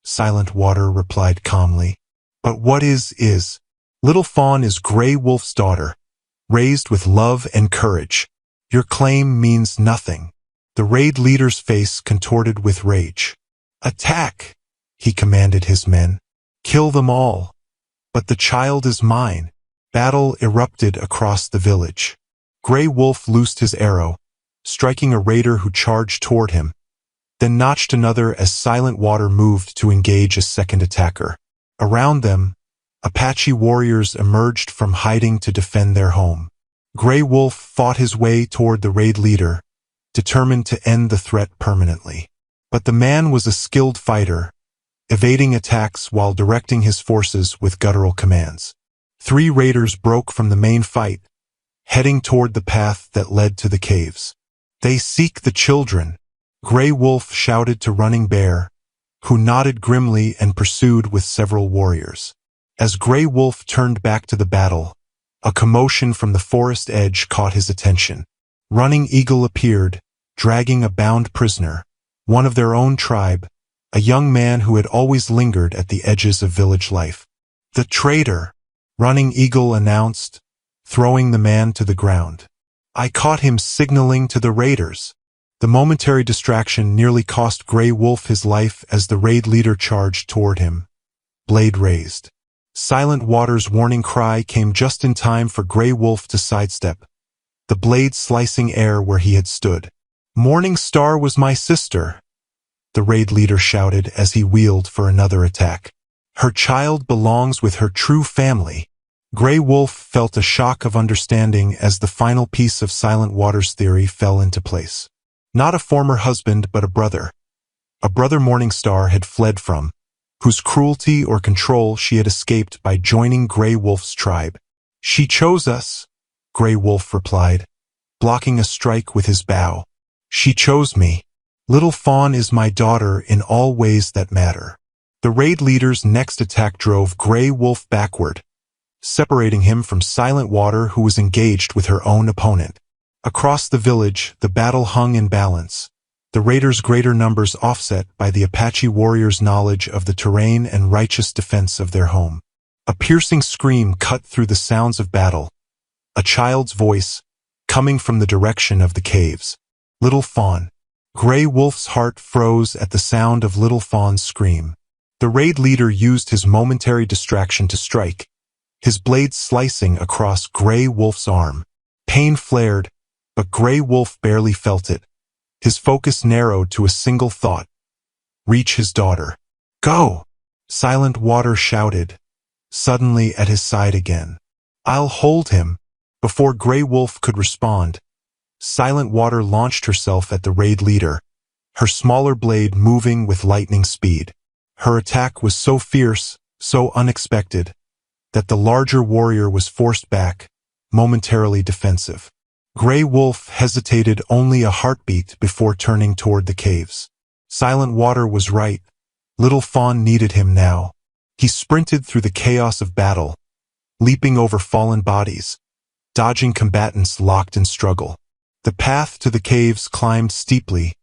Silent Water replied calmly. "But what is. Little Fawn is Grey Wolf's daughter, raised with love and courage. Your claim means nothing." The raid leader's face contorted with rage. "Attack," he commanded his men. "Kill them all. But the child is mine." Battle erupted across the village. Grey Wolf loosed his arrow, striking a raider who charged toward him, then notched another as Silent Water moved to engage a second attacker. Around them, Apache warriors emerged from hiding to defend their home. Grey Wolf fought his way toward the raid leader, determined to end the threat permanently. But the man was a skilled fighter, evading attacks while directing his forces with guttural commands. 3 raiders broke from the main fight, heading toward the path that led to the caves. "They seek the children," Grey Wolf shouted to Running Bear, who nodded grimly and pursued with several warriors. As Grey Wolf turned back to the battle, a commotion from the forest edge caught his attention. Running Eagle appeared, dragging a bound prisoner, one of their own tribe, a young man who had always lingered at the edges of village life. "The traitor," Running Eagle announced, throwing the man to the ground. I caught him signaling to the raiders. The momentary distraction nearly cost Grey Wolf his life as the raid leader charged toward him, blade raised. Silent Water's warning cry came just in time for Grey Wolf to sidestep, the blade slicing air where he had stood. Morning Star was my sister, the raid leader shouted as he wheeled for another attack. Her child belongs with her true family. Grey Wolf felt a shock of understanding as the final piece of Silent Water's theory fell into place. Not a former husband, but a brother. A brother Morningstar had fled from, whose cruelty or control she had escaped by joining Grey Wolf's tribe. She chose us, Grey Wolf replied, blocking a strike with his bow. She chose me. Little Fawn is my daughter in all ways that matter. The raid leader's next attack drove Grey Wolf backward, separating him from Silent Water, who was engaged with her own opponent. Across the village, the battle hung in balance, the raiders' greater numbers offset by the Apache warriors' knowledge of the terrain and righteous defense of their home. A piercing scream cut through the sounds of battle, a child's voice, coming from the direction of the caves. Little Fawn. Grey Wolf's heart froze at the sound of Little Fawn's scream. The raid leader used his momentary distraction to strike, his blade slicing across Grey Wolf's arm. Pain flared, but Grey Wolf barely felt it. His focus narrowed to a single thought. Reach his daughter. Go! Silent Water shouted, suddenly at his side again. I'll hold him. Before Grey Wolf could respond, Silent Water launched herself at the raid leader, her smaller blade moving with lightning speed. Her attack was so fierce, so unexpected, that the larger warrior was forced back, momentarily defensive. Grey Wolf hesitated only a heartbeat before turning toward the caves. Silent Water was right. Little Fawn needed him now. He sprinted through the chaos of battle, leaping over fallen bodies, dodging combatants locked in struggle. The path to the caves climbed steeply,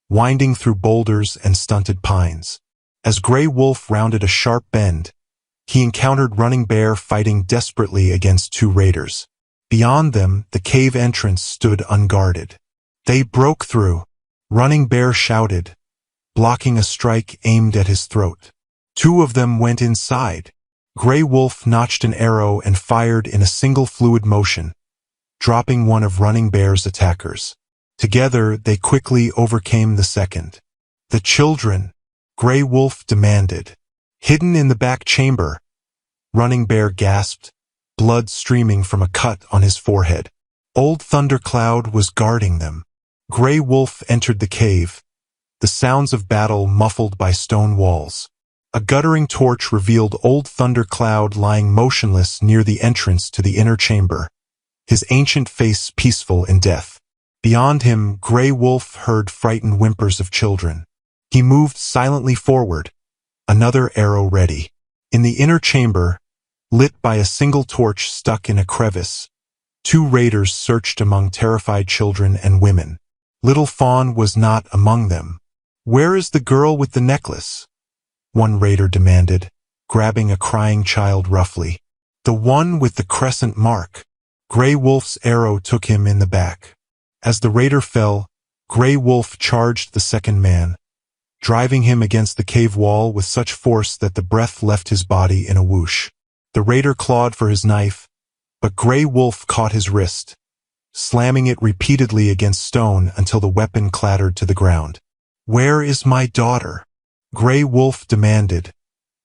winding through boulders and stunted pines. As Grey Wolf rounded a sharp bend, he encountered Running Bear fighting desperately against two raiders. Beyond them, the cave entrance stood unguarded. They broke through. Running Bear shouted, blocking a strike aimed at his throat. Two of them went inside. Grey Wolf notched an arrow and fired in a single fluid motion, dropping one of Running Bear's attackers. Together, they quickly overcame the second. The children, Grey Wolf demanded. Hidden in the back chamber, Running Bear gasped, blood streaming from a cut on his forehead. Old Thundercloud was guarding them. Grey Wolf entered the cave, the sounds of battle muffled by stone walls. A guttering torch revealed Old Thundercloud lying motionless near the entrance to the inner chamber, his ancient face peaceful in death. Beyond him, Grey Wolf heard frightened whimpers of children. He moved silently forward, another arrow ready. In the inner chamber, lit by a single torch stuck in a crevice, two raiders searched among terrified children and women. Little Fawn was not among them. Where is the girl with the necklace? One raider demanded, grabbing a crying child roughly. The one with the crescent mark. Grey Wolf's arrow took him in the back. As the raider fell, Grey Wolf charged the second man, driving him against the cave wall with such force that the breath left his body in a whoosh. The raider clawed for his knife, but Grey Wolf caught his wrist, slamming it repeatedly against stone until the weapon clattered to the ground. Where is my daughter? Grey Wolf demanded,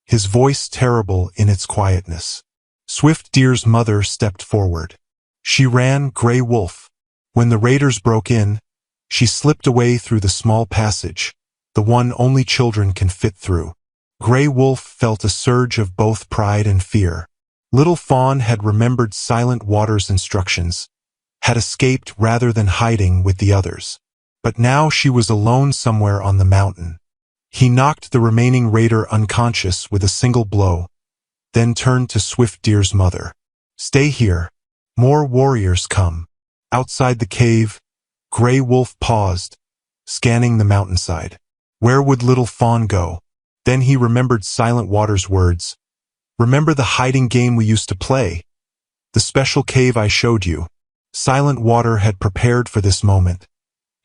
his voice terrible in its quietness. Swift Deer's mother stepped forward. She ran Grey Wolf. When the raiders broke in, she slipped away through the small passage, the one only children can fit through. Grey Wolf felt a surge of both pride and fear. Little Fawn had remembered Silent Water's instructions, had escaped rather than hiding with the others. But now she was alone somewhere on the mountain. He knocked the remaining raider unconscious with a single blow, then turned to Swift Deer's mother. Stay here. More warriors come. Outside the cave, Grey Wolf paused, scanning the mountainside. Where would Little Fawn go? Then he remembered Silent Water's words. Remember the hiding game we used to play? The special cave I showed you. Silent Water had prepared for this moment,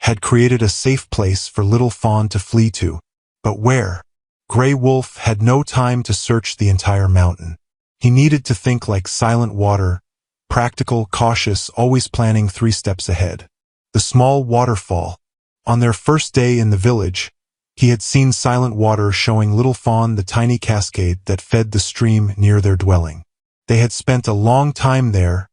had created a safe place for Little Fawn to flee to. But where? Grey Wolf had no time to search the entire mountain. He needed to think like Silent Water, practical, cautious, always planning 3 steps ahead. The small waterfall. On their first day in the village, he had seen Silent Water showing Little Fawn the tiny cascade that fed the stream near their dwelling. They had spent a long time there,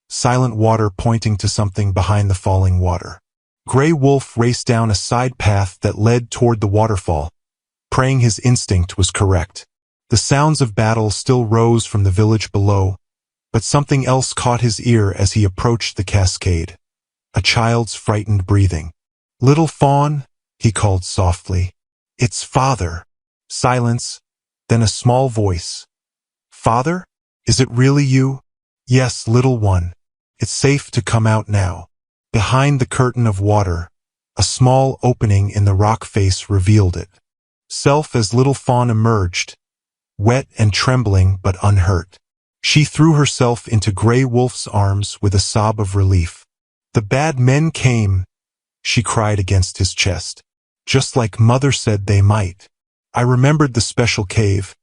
Silent Water pointing to something behind the falling water. Grey Wolf raced down a side path that led toward the waterfall, praying his instinct was correct. The sounds of battle still rose from the village below, but something else caught his ear as he approached the cascade. A child's frightened breathing. "Little Fawn," he called softly. "It's Father." Silence, then a small voice. "Father? Is it really you?" "Yes, little one. It's safe to come out now." Behind the curtain of water, a small opening in the rock face revealed it. Self as Little Fawn emerged, wet and trembling but unhurt. She threw herself into Grey Wolf's arms with a sob of relief. "The bad men came," she cried against his chest. "Just like Mother said they might. I remembered the special cave,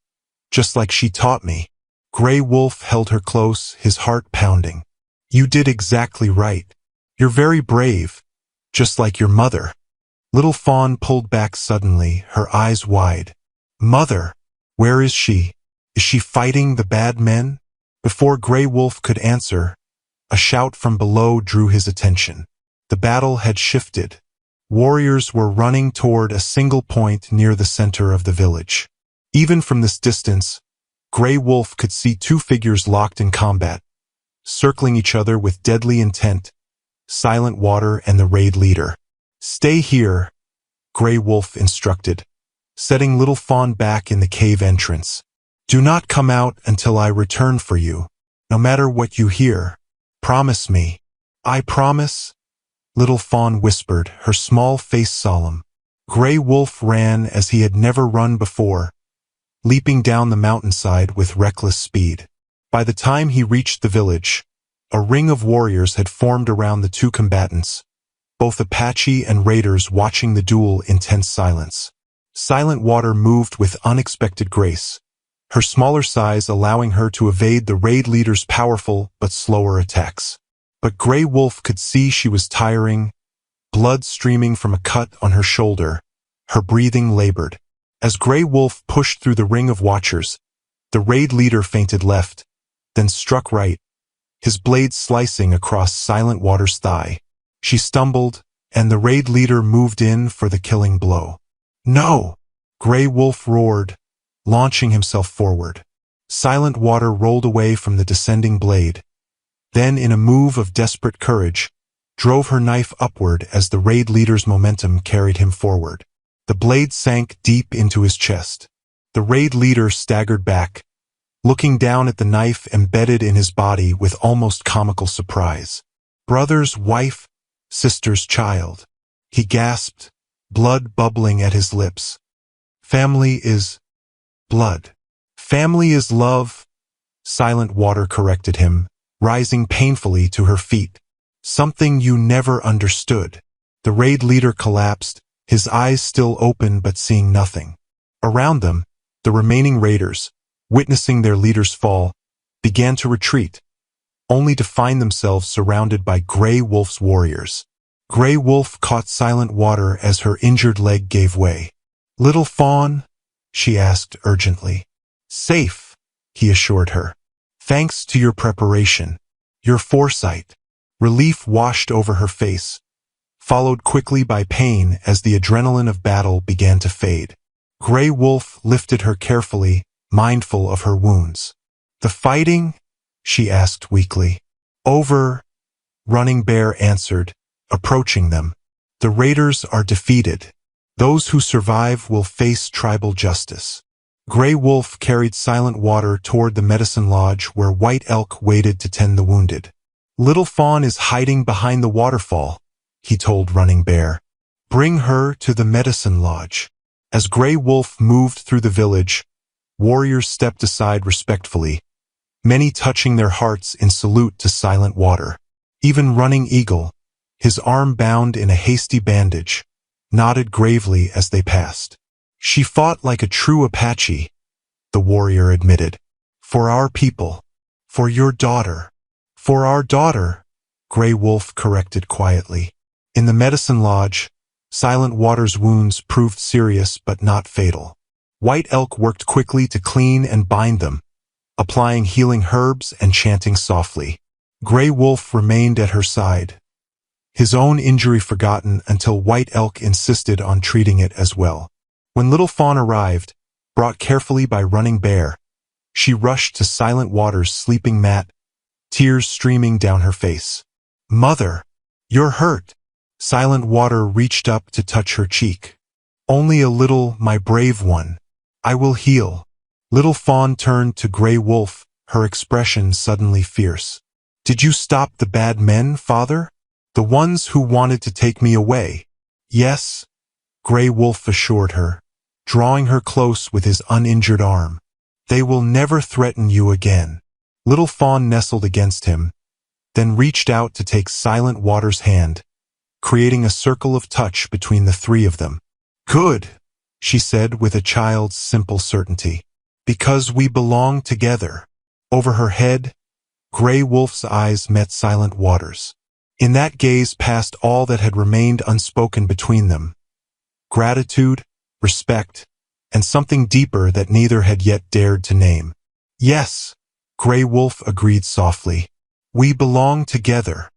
just like she taught me." Grey Wolf held her close, his heart pounding. "You did exactly right. You're very brave, just like your mother." Little Fawn pulled back suddenly, her eyes wide. "Mother? Where is she? Is she fighting the bad men?" Before Grey Wolf could answer, a shout from below drew his attention. The battle had shifted. Warriors were running toward a single point near the center of the village. Even from this distance, Grey Wolf could see 2 figures locked in combat, circling each other with deadly intent, Silent Water and the raid leader. "Stay here," Grey Wolf instructed, setting Little Fawn back in the cave entrance. "Do not come out until I return for you, no matter what you hear. Promise me." "I promise," Little Fawn whispered, her small face solemn. Grey Wolf ran as he had never run before, leaping down the mountainside with reckless speed. By the time he reached the village, a ring of warriors had formed around the 2 combatants, both Apache and raiders watching the duel in tense silence. Silent Water moved with unexpected grace, her smaller size allowing her to evade the raid leader's powerful but slower attacks. But Grey Wolf could see she was tiring, blood streaming from a cut on her shoulder, her breathing labored. As Grey Wolf pushed through the ring of watchers, the raid leader feinted left, then struck right, his blade slicing across Silent Water's thigh. She stumbled, and the raid leader moved in for the killing blow. "No!" Grey Wolf roared, launching himself forward. Silent Water rolled away from the descending blade, then in a move of desperate courage, drove her knife upward as the raid leader's momentum carried him forward. The blade sank deep into his chest. The raid leader staggered back, looking down at the knife embedded in his body with almost comical surprise. "Brother's wife, sister's child," he gasped, blood bubbling at his lips. "Family is blood. Family is love," Silent Water corrected him, rising painfully to her feet. "Something you never understood." The raid leader collapsed, his eyes still open but seeing nothing. Around them, the remaining raiders, witnessing their leader's fall, began to retreat, only to find themselves surrounded by Grey Wolf's warriors. Grey Wolf caught Silent Water as her injured leg gave way. "Little Fawn?" she asked urgently. "Safe," he assured her. "Thanks to your preparation, your foresight." Relief washed over her face, followed quickly by pain as the adrenaline of battle began to fade. Grey Wolf lifted her carefully, mindful of her wounds. "The fighting?" she asked weakly. "Over," Running Bear answered, approaching them. "The raiders are defeated. Those who survive will face tribal justice." Grey Wolf carried Silent Water toward the medicine lodge where White Elk waited to tend the wounded. "Little Fawn is hiding behind the waterfall," he told Running Bear. "Bring her to the medicine lodge." As Grey Wolf moved through the village, warriors stepped aside respectfully, many touching their hearts in salute to Silent Water. Even Running Eagle, his arm bound in a hasty bandage, nodded gravely as they passed. She fought like a true Apache, the warrior admitted. For our people. For your daughter. For our daughter, Gray Wolf corrected quietly. In the medicine lodge, Silent Water's wounds proved serious but not fatal. White Elk worked quickly to clean and bind them, applying healing herbs and chanting softly. Gray Wolf remained at her side, his own injury forgotten until White Elk insisted on treating it as well. When Little Fawn arrived, brought carefully by Running Bear, she rushed to Silent Water's sleeping mat, tears streaming down her face. "Mother, you're hurt." Silent Water reached up to touch her cheek. "Only a little, my brave one. I will heal." Little Fawn turned to Gray Wolf, her expression suddenly fierce. "Did you stop the bad men, father? The ones who wanted to take me away?" "Yes," Gray Wolf assured her, drawing her close with his uninjured arm. "They will never threaten you again." Little Fawn nestled against him, then reached out to take Silent Water's hand, creating a circle of touch between the three of them. "Good," she said with a child's simple certainty. "Because we belong together." Over her head, Gray Wolf's eyes met Silent Water's. In that gaze passed all that had remained unspoken between them. Gratitude, respect, and something deeper that neither had yet dared to name. "Yes," Gray Wolf agreed softly. "We belong together."